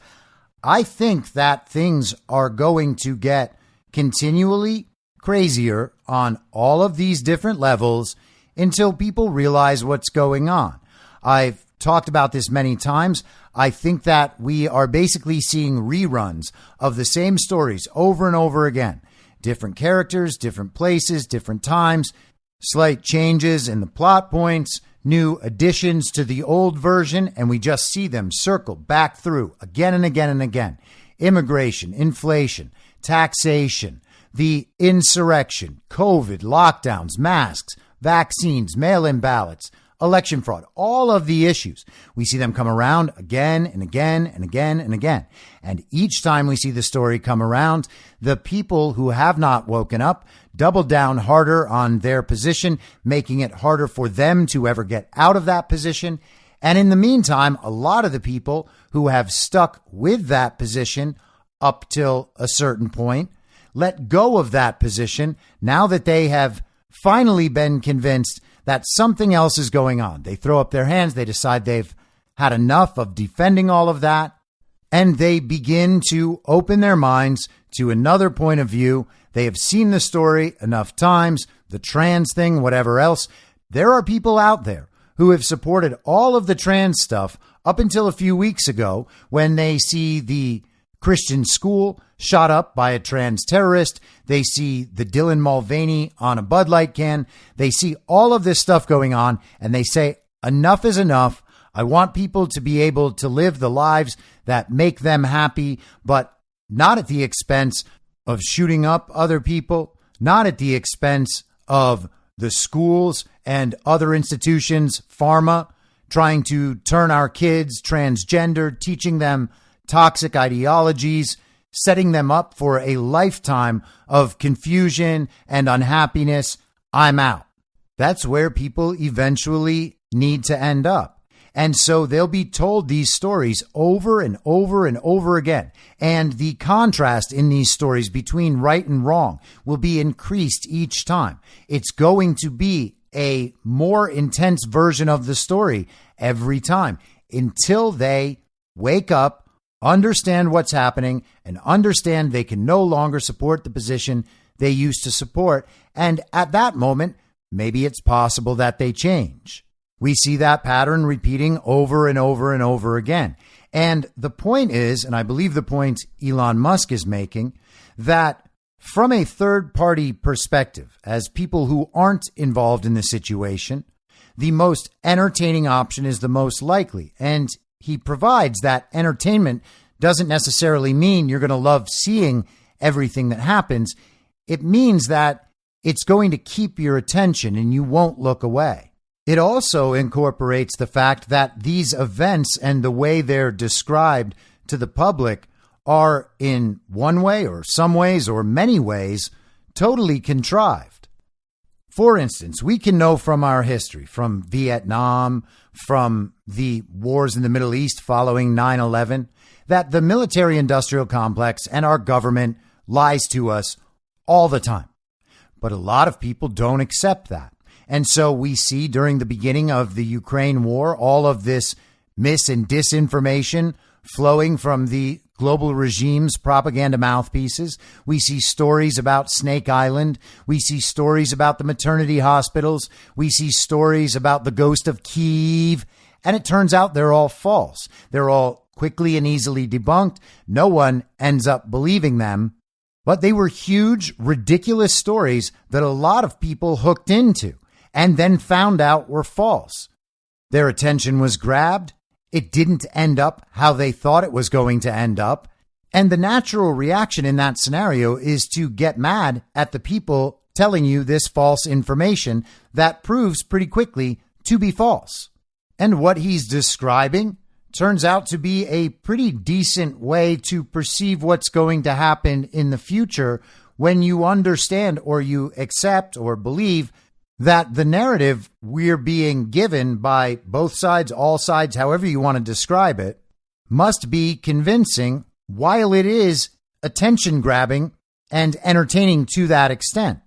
I think that things are going to get continually crazier on all of these different levels until people realize what's going on. I've talked about this many times. I think that we are basically seeing reruns of the same stories over and over again. Different characters, different places, different times, Slight changes in the plot points, new additions to the old version, and we just see them circle back through again and again and again. Immigration, inflation, taxation, the insurrection, COVID, lockdowns, masks, vaccines, mail-in ballots, election fraud, all of the issues. We see them come around again and again and again and again. And each time we see the story come around, the people who have not woken up double down harder on their position, making it harder for them to ever get out of that position. And in the meantime, a lot of the people who have stuck with that position up till a certain point let go of that position now that they have finally been convinced that something else is going on. They throw up their hands. They decide they've had enough of defending all of that, and they begin to open their minds to another point of view. They have seen the story enough times, the trans thing, whatever else. There are people out there who have supported all of the trans stuff up until a few weeks ago when they see the Christian school shot up by a trans terrorist. They see the Dylan Mulvaney on a Bud Light can. They see all of this stuff going on and they say, enough is enough. I want people to be able to live the lives that make them happy, but not at the expense of shooting up other people, not at the expense of the schools and other institutions, pharma, trying to turn our kids transgender, teaching them toxic ideologies, setting them up for a lifetime of confusion and unhappiness. I'm out. That's where people eventually need to end up. And so they'll be told these stories over and over and over again. And the contrast in these stories between right and wrong will be increased each time. It's going to be a more intense version of the story every time until they wake up, understand what's happening, and understand they can no longer support the position they used to support. And at that moment, maybe it's possible that they change. We see that pattern repeating over and over and over again. And the point is, and I believe the point Elon Musk is making, that from a third-party perspective, as people who aren't involved in the situation, the most entertaining option is the most likely. And he provides that entertainment doesn't necessarily mean you're going to love seeing everything that happens. It means that it's going to keep your attention and you won't look away. It also incorporates the fact that these events and the way they're described to the public are in one way or some ways or many ways totally contrived. For instance, we can know from our history, from Vietnam, from the wars in the Middle East following 9/11, that the military-industrial complex and our government lies to us all the time. But a lot of people don't accept that. And so we see during the beginning of the Ukraine war, all of this mis and disinformation flowing from the global regime's propaganda mouthpieces. We see stories about Snake Island. We see stories about the maternity hospitals. We see stories about the ghost of Kyiv. And it turns out they're all false. They're all quickly and easily debunked. No one ends up believing them. But they were huge, ridiculous stories that a lot of people hooked into and then found out were false. Their attention was grabbed. It didn't end up how they thought it was going to end up. And the natural reaction in that scenario is to get mad at the people telling you this false information that proves pretty quickly to be false. And what he's describing turns out to be a pretty decent way to perceive what's going to happen in the future when you understand or you accept or believe that the narrative we're being given by both sides, all sides, however you want to describe it, must be convincing while it is attention grabbing and entertaining to that extent.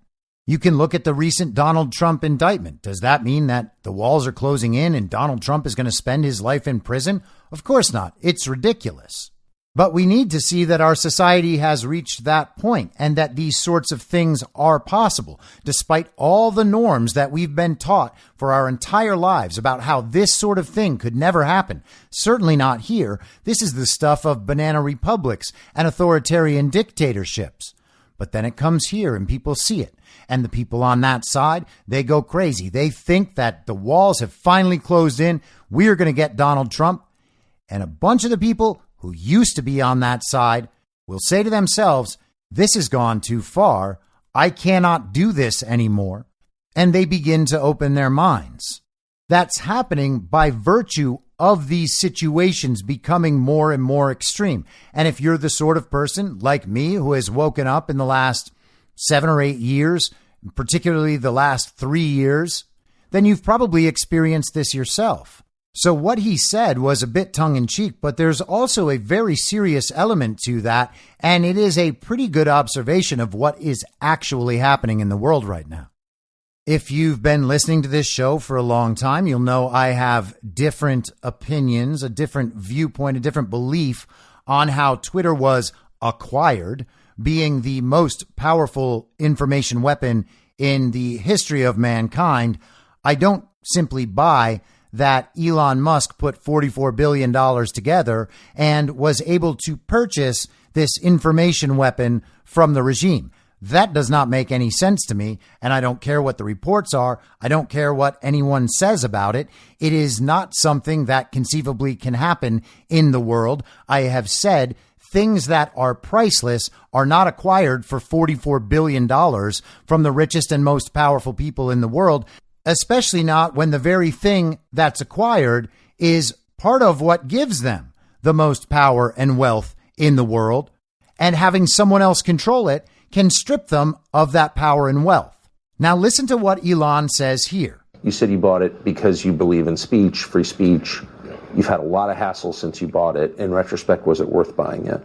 You can look at the recent Donald Trump indictment. Does that mean that the walls are closing in and Donald Trump is going to spend his life in prison? Of course not. It's ridiculous. But we need to see that our society has reached that point and that these sorts of things are possible, despite all the norms that we've been taught for our entire lives about how this sort of thing could never happen. Certainly not here. This is the stuff of banana republics and authoritarian dictatorships. But then it comes here and people see it. And the people on that side, they go crazy. They think that the walls have finally closed in. We are going to get Donald Trump. And a bunch of the people who used to be on that side will say to themselves, this has gone too far. I cannot do this anymore. And they begin to open their minds. That's happening by virtue of these situations becoming more and more extreme. And if you're the sort of person like me who has woken up in the last 7 or 8 years, particularly the last 3 years, then you've probably experienced this yourself. So what he said was a bit tongue in cheek, but there's also a very serious element to that. And it is a pretty good observation of what is actually happening in the world right now. If you've been listening to this show for a long time, you'll know I have different opinions, a different viewpoint, a different belief on how Twitter was acquired, being the most powerful information weapon in the history of mankind. I don't simply buy that Elon Musk put $44 billion together and was able to purchase this information weapon from the regime. That does not make any sense to me, and I don't care what the reports are. I don't care what anyone says about it. It is not something that conceivably can happen in the world. I have said things that are priceless are not acquired for $44 billion from the richest and most powerful people in the world, especially not when the very thing that's acquired is part of what gives them the most power and wealth in the world, and having someone else control it can strip them of that power and wealth. Now listen to what Elon says here. You said you bought it because you believe in speech, free speech. You've had a lot of hassle since you bought it. In retrospect, was it worth buying it?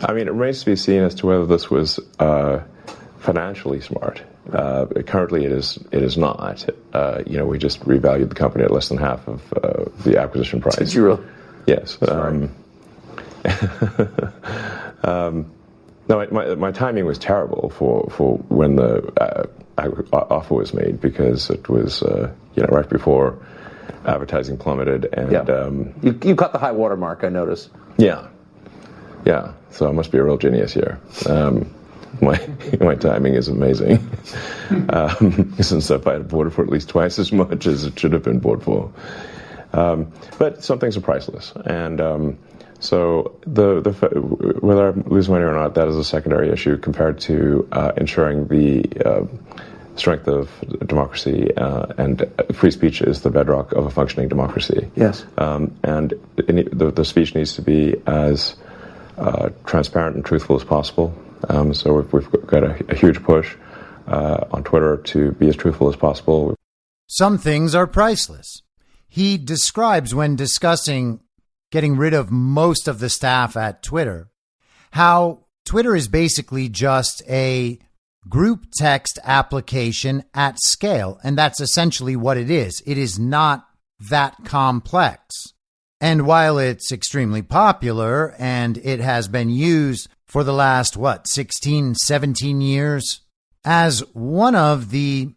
I mean, it remains to be seen as to whether this was financially smart. Currently, it is not. We just revalued the company at less than half of the acquisition price. Did you really? Yes. No, my timing was terrible for when the offer was made, because it was right before advertising plummeted, and you cut the high water mark, I noticed. Yeah. So I must be a real genius here. My timing is amazing. Since if I had bought it for at least twice as much as it should have been bought for. But some things are priceless, and so whether I lose money or not, that is a secondary issue compared to ensuring the strength of democracy, and free speech is the bedrock of a functioning democracy. Yes. And the speech needs to be as transparent and truthful as possible. So we've got a huge push on Twitter to be as truthful as possible. Some things are priceless. He describes, when discussing getting rid of most of the staff at Twitter, how Twitter is basically just a group text application at scale. And that's essentially what it is. It is not that complex. And while it's extremely popular and it has been used for the last, 16, 17 years as one of the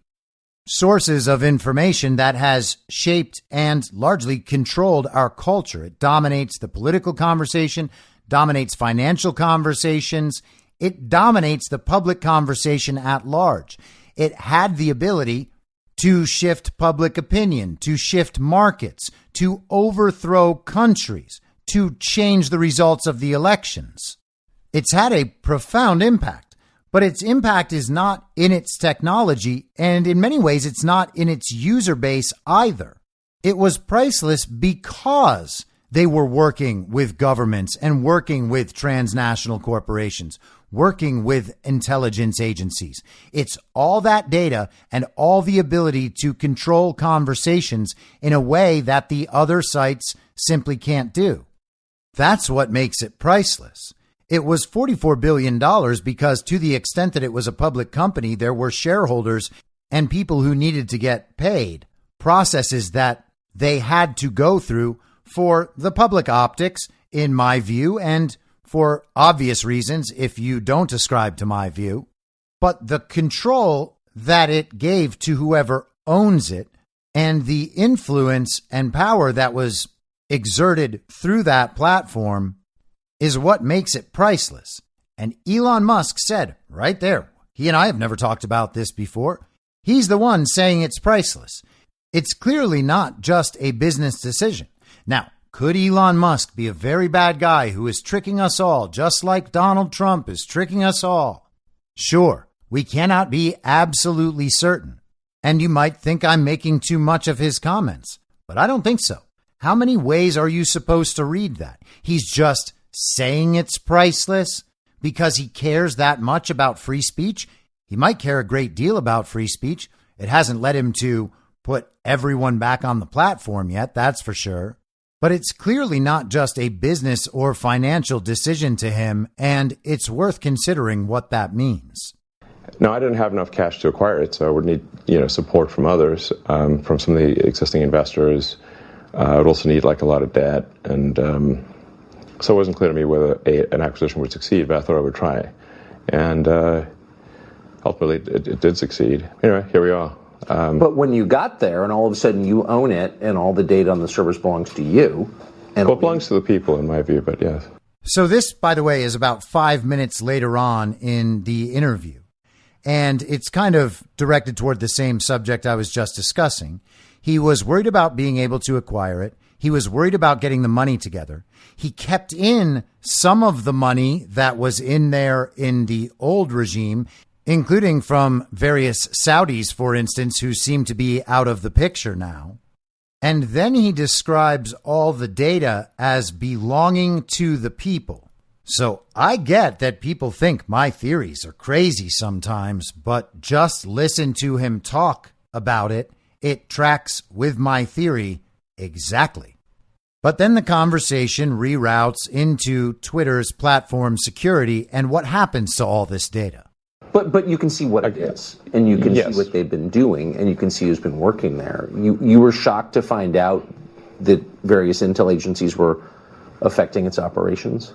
sources of information that has shaped and largely controlled our culture. It dominates the political conversation, dominates financial conversations. It dominates the public conversation at large. It had the ability to shift public opinion, to shift markets, to overthrow countries, to change the results of the elections. It's had a profound impact. But its impact is not in its technology, and in many ways, it's not in its user base either. It was priceless because they were working with governments and working with transnational corporations, working with intelligence agencies. It's all that data and all the ability to control conversations in a way that the other sites simply can't do. That's what makes it priceless. It was $44 billion because, to the extent that it was a public company, there were shareholders and people who needed to get paid, processes that they had to go through for the public optics, in my view, and for obvious reasons if you don't ascribe to my view. But the control that it gave to whoever owns it and the influence and power that was exerted through that platform is what makes it priceless. And Elon Musk said right there, he and I have never talked about this before. He's the one saying it's priceless. It's clearly not just a business decision. Now, could Elon Musk be a very bad guy who is tricking us all, just like Donald Trump is tricking us all? Sure, we cannot be absolutely certain. And you might think I'm making too much of his comments, but I don't think so. How many ways are you supposed to read that? He's just saying it's priceless because he cares that much about free speech? He might care a great deal about free speech. It hasn't led him to put everyone back on the platform yet, that's for sure. But it's clearly not just a business or financial decision to him, and it's worth considering what that means. No, I didn't have enough cash to acquire it, so I would need, support from others, from some of the existing investors. I would also need a lot of debt, and so it wasn't clear to me whether an acquisition would succeed, but I thought I would try. And ultimately, it did succeed. Anyway, here we are. But when you got there and all of a sudden you own it and all the data on the servers belongs to you. And it belongs to the people in my view, but yes. So this, by the way, is about 5 minutes later on in the interview. And it's kind of directed toward the same subject I was just discussing. He was worried about being able to acquire it. He was worried about getting the money together. He kept in some of the money that was in there in the old regime, including from various Saudis, for instance, who seem to be out of the picture now. And then he describes all the data as belonging to the people. So I get that people think my theories are crazy sometimes, but just listen to him talk about it. It tracks with my theory exactly. But then the conversation reroutes into Twitter's platform security and what happens to all this data. But you can see what it is, and you can see what they've been doing, and you can see who's been working there. You were shocked to find out that various intel agencies were affecting its operations?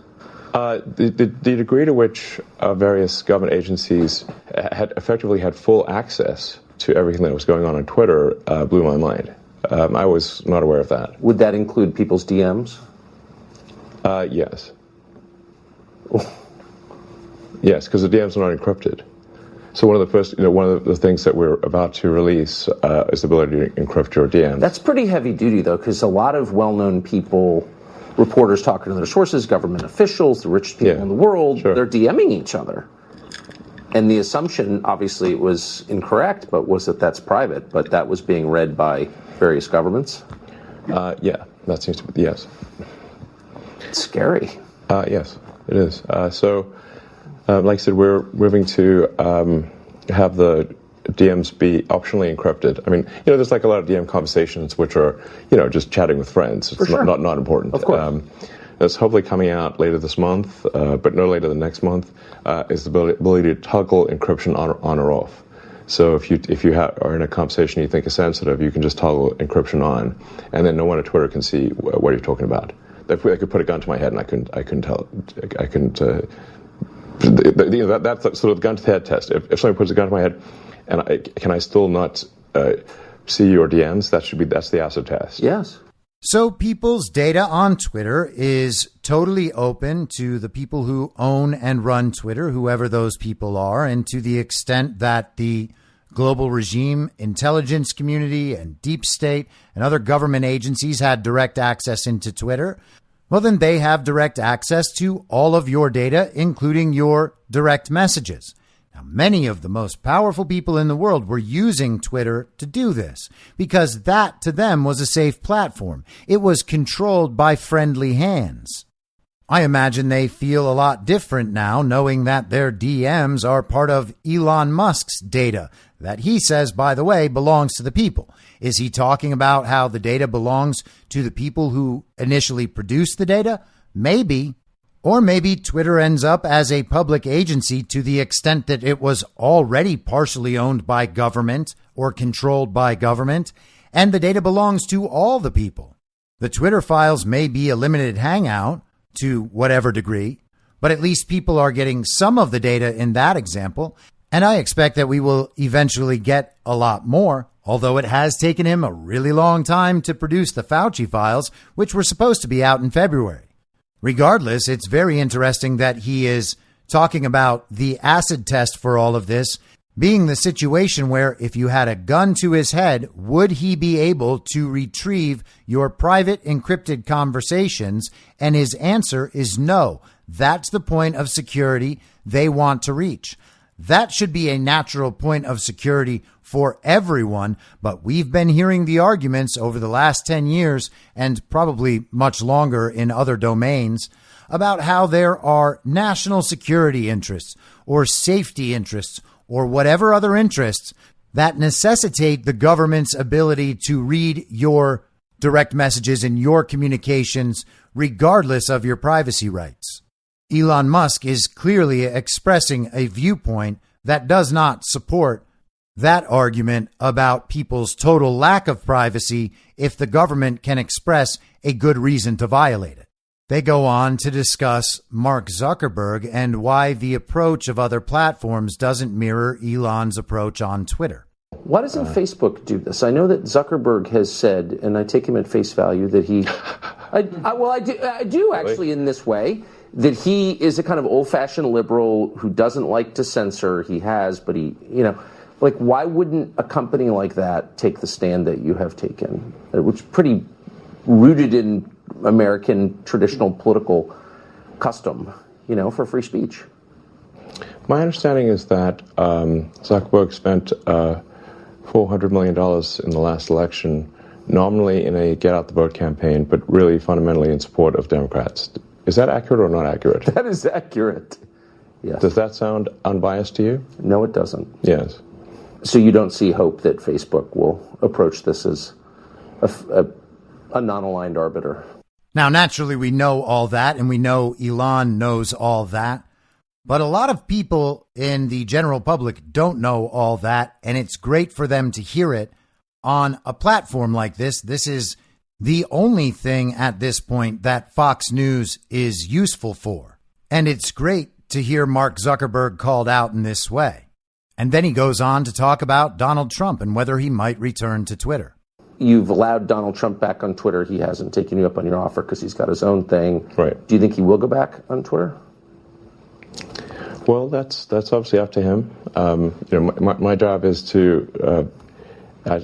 The degree to which various government agencies had effectively had full access to everything that was going on Twitter blew my mind. I was not aware of that. Would that include people's DMs? Yes. Yes, because the DMs are not encrypted. So one of the things that we're about to release is the ability to encrypt your DMs. That's pretty heavy duty, though, because a lot of well-known people, reporters talking to their sources, government officials, the richest people in the world, they're DMing each other. And the assumption, obviously, it was incorrect, but was that that's private, but that was being read by various governments? Yeah, that seems to be, yes. It's scary. Yes, it is. Like I said, we're moving to have the DMs be optionally encrypted. I mean, there's a lot of DM conversations which are, just chatting with friends. It's not important. Of course. That's hopefully coming out later this month, but no later than next month, is the ability to toggle encryption on or off. So if you are in a conversation you think is sensitive, you can just toggle encryption on, and then no one at Twitter can see what you're talking about. They could put a gun to my head and I couldn't tell. I couldn't. That's sort of the gun to the head test. If somebody puts a gun to my head, and can I still not see your DMs? That's the acid test. Yes. So people's data on Twitter is totally open to the people who own and run Twitter, whoever those people are, and to the extent that the global regime, intelligence community, and deep state and other government agencies had direct access into Twitter, well, then they have direct access to all of your data, including your direct messages. Now, many of the most powerful people in the world were using Twitter to do this because that to them was a safe platform. It was controlled by friendly hands. I imagine they feel a lot different now, knowing that their DMs are part of Elon Musk's data that he says, by the way, belongs to the people. Is he talking about how the data belongs to the people who initially produced the data? Maybe. Or maybe Twitter ends up as a public agency to the extent that it was already partially owned by government or controlled by government, and the data belongs to all the people. The Twitter files may be a limited hangout to whatever degree, but at least people are getting some of the data in that example, and I expect that we will eventually get a lot more, although it has taken him a really long time to produce the Fauci files, which were supposed to be out in February. Regardless, it's very interesting that he is talking about the acid test for all of this being the situation where if you had a gun to his head, would he be able to retrieve your private encrypted conversations? And his answer is no. That's the point of security they want to reach. That should be a natural point of security for everyone. But we've been hearing the arguments over the last 10 years and probably much longer in other domains about how there are national security interests or safety interests or whatever other interests that necessitate the government's ability to read your direct messages and your communications, regardless of your privacy rights. Elon Musk is clearly expressing a viewpoint that does not support that argument about people's total lack of privacy if the government can express a good reason to violate it. They go on to discuss Mark Zuckerberg and why the approach of other platforms doesn't mirror Elon's approach on Twitter. Why doesn't Facebook do this? I know that Zuckerberg has said, and I take him at face value, that he, I do actually in this way, that he is a kind of old-fashioned liberal who doesn't like to censor. He has, but he, like, why wouldn't a company like that take the stand that you have taken, which is pretty rooted in American traditional political custom, for free speech? My understanding is that Zuckerberg spent $400 million in the last election, nominally in a get-out-the-vote campaign, but really fundamentally in support of Democrats. Is that accurate or not accurate? That is accurate, yes. Does that sound unbiased to you? No, it doesn't. Yes. So you don't see hope that Facebook will approach this as a non-aligned arbiter? Now, naturally, we know all that, and we know Elon knows all that. But a lot of people in the general public don't know all that, and it's great for them to hear it on a platform like this. This is the only thing at this point that Fox News is useful for. And it's great to hear Mark Zuckerberg called out in this way. And then he goes on to talk about Donald Trump and whether he might return to Twitter. You've allowed Donald Trump back on Twitter. He hasn't taken you up on your offer because he's got his own thing. Right. Do you think he will go back on Twitter? Well, that's obviously up to him. My job is to, I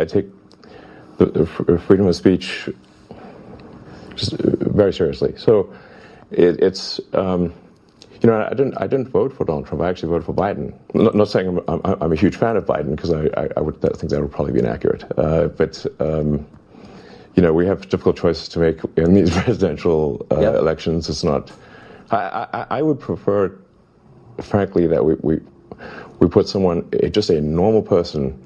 take the freedom of speech just very seriously. So it's. I didn't vote for Donald Trump. I actually voted for Biden. Not saying I'm a huge fan of Biden, because I would think that would probably be inaccurate. But we have difficult choices to make in these presidential elections. It's not. I would prefer, frankly, that we put someone, just a normal person,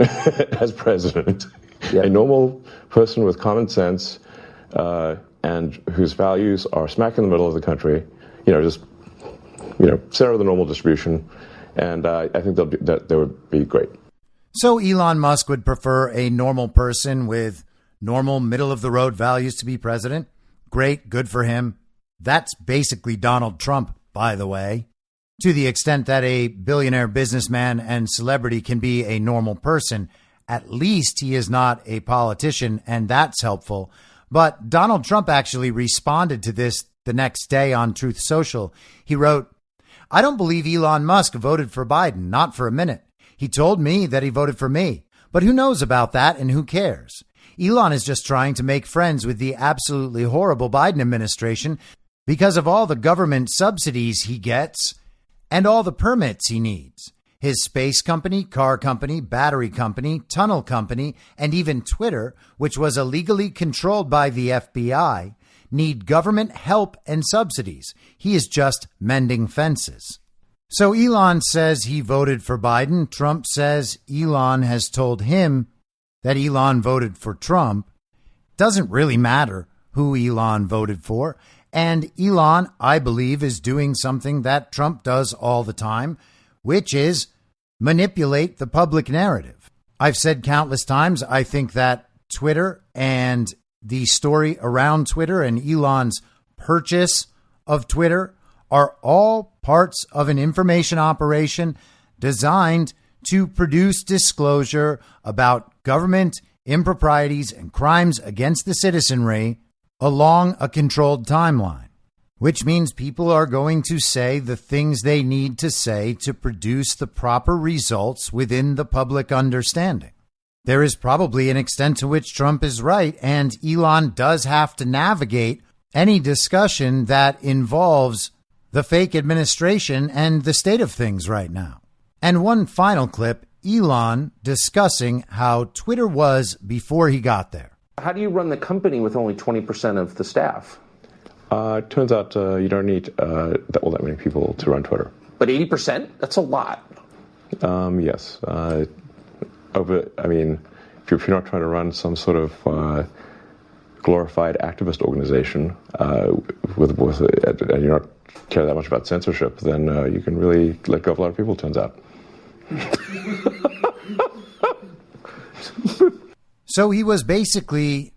as president, a normal person with common sense, and whose values are smack in the middle of the country. Center of the normal distribution, and I think that would be great. So Elon Musk would prefer a normal person with normal middle-of-the-road values to be president. Great, good for him. That's basically Donald Trump, by the way, to the extent that a billionaire businessman and celebrity can be a normal person. At least he is not a politician, and that's helpful. But Donald Trump actually responded to this the next day on Truth Social. He wrote, "I don't believe Elon Musk voted for Biden, not for a minute. He told me that he voted for me, but who knows about that and who cares? Elon is just trying to make friends with the absolutely horrible Biden administration because of all the government subsidies he gets and all the permits he needs. His space company, car company, battery company, tunnel company, and even Twitter, which was illegally controlled by the FBI, need government help and subsidies. He is just mending fences." So Elon says he voted for Biden. Trump says Elon has told him that Elon voted for Trump. Doesn't really matter who Elon voted for. And Elon, I believe, is doing something that Trump does all the time, which is manipulate the public narrative. I've said countless times, I think that Twitter and the story around Twitter and Elon's purchase of Twitter are all parts of an information operation designed to produce disclosure about government improprieties and crimes against the citizenry along a controlled timeline. which means people are going to say the things they need to say to produce the proper results within the public understanding. There is probably an extent to which Trump is right, and Elon does have to navigate any discussion that involves the fake administration and the state of things right now. And one final clip, Elon discussing how Twitter was before he got there. How do you run the company with only 20% of the staff? It turns out you don't need that many people to run Twitter. But 80%? That's a lot. Yes. If you're not trying to run some sort of glorified activist organization and you're not care that much about censorship, then you can really let go of a lot of people, it turns out. So he was basically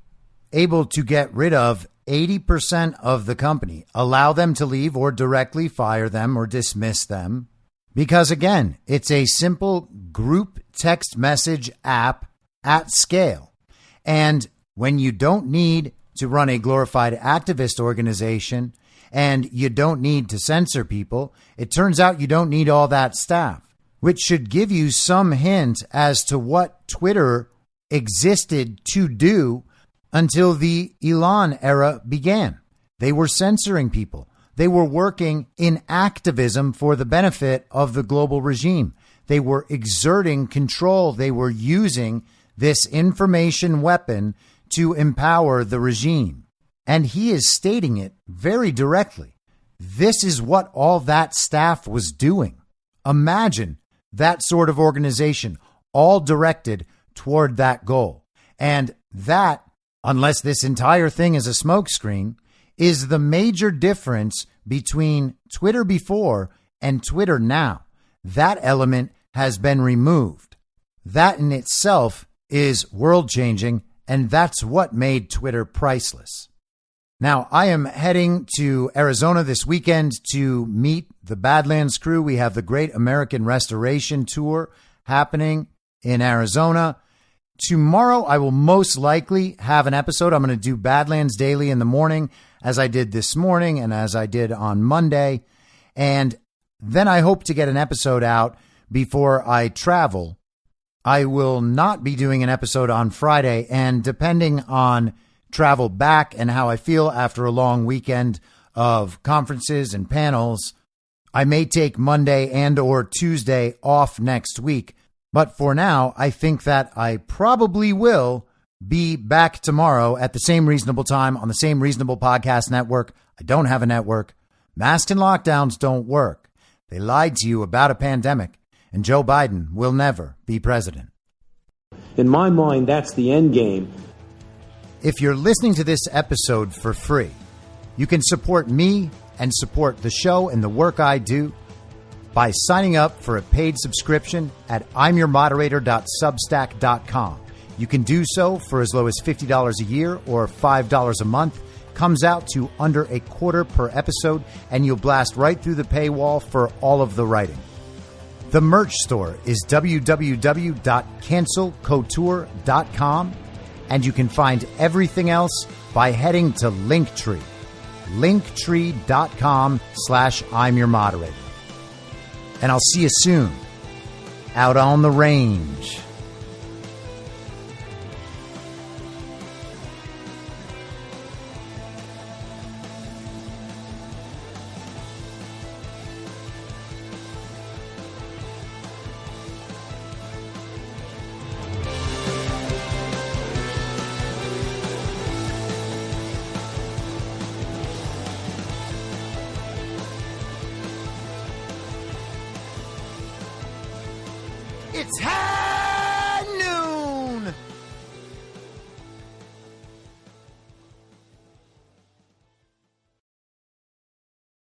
able to get rid of 80% of the company, allow them to leave or directly fire them or dismiss them. Because again, it's a simple group text message app at scale. And when you don't need to run a glorified activist organization and you don't need to censor people, it turns out you don't need all that staff, which should give you some hint as to what Twitter existed to do until the Elon era began. They were censoring people. They were working in activism for the benefit of the global regime. They were exerting control. They were using this information weapon to empower the regime. And he is stating it very directly. This is what all that staff was doing. Imagine that sort of organization, all directed toward that goal. And that, unless this entire thing is a smokescreen, is the major difference between Twitter before and Twitter now. That element has been removed. That in itself is world-changing, and that's what made Twitter priceless. Now, I am heading to Arizona this weekend to meet the Badlands crew. We have the Great American Restoration Tour happening in Arizona. Tomorrow, I will most likely have an episode. I'm going to do Badlands Daily in the morning, as I did this morning and as I did on Monday. And then I hope to get an episode out before I travel. I will not be doing an episode on Friday, and depending on travel back and how I feel after a long weekend of conferences and panels, I may take Monday and or Tuesday off next week. But for now, I think that I probably will be back tomorrow at the same reasonable time on the same reasonable podcast network. I don't have a network. Masks and lockdowns don't work. They lied to you about a pandemic, and Joe Biden will never be president. In my mind, that's the end game. If you're listening to this episode for free, you can support me and support the show and the work I do by signing up for a paid subscription at imyourmoderator.substack.com. You can do so for as low as $50 a year or $5 a month. Comes out to under a quarter per episode, and you'll blast right through the paywall for all of the writing. The merch store is www.cancelcouture.com, and you can find everything else by heading to Linktree, linktree.com/imyourmoderator. And I'll see you soon out on the range. It's high!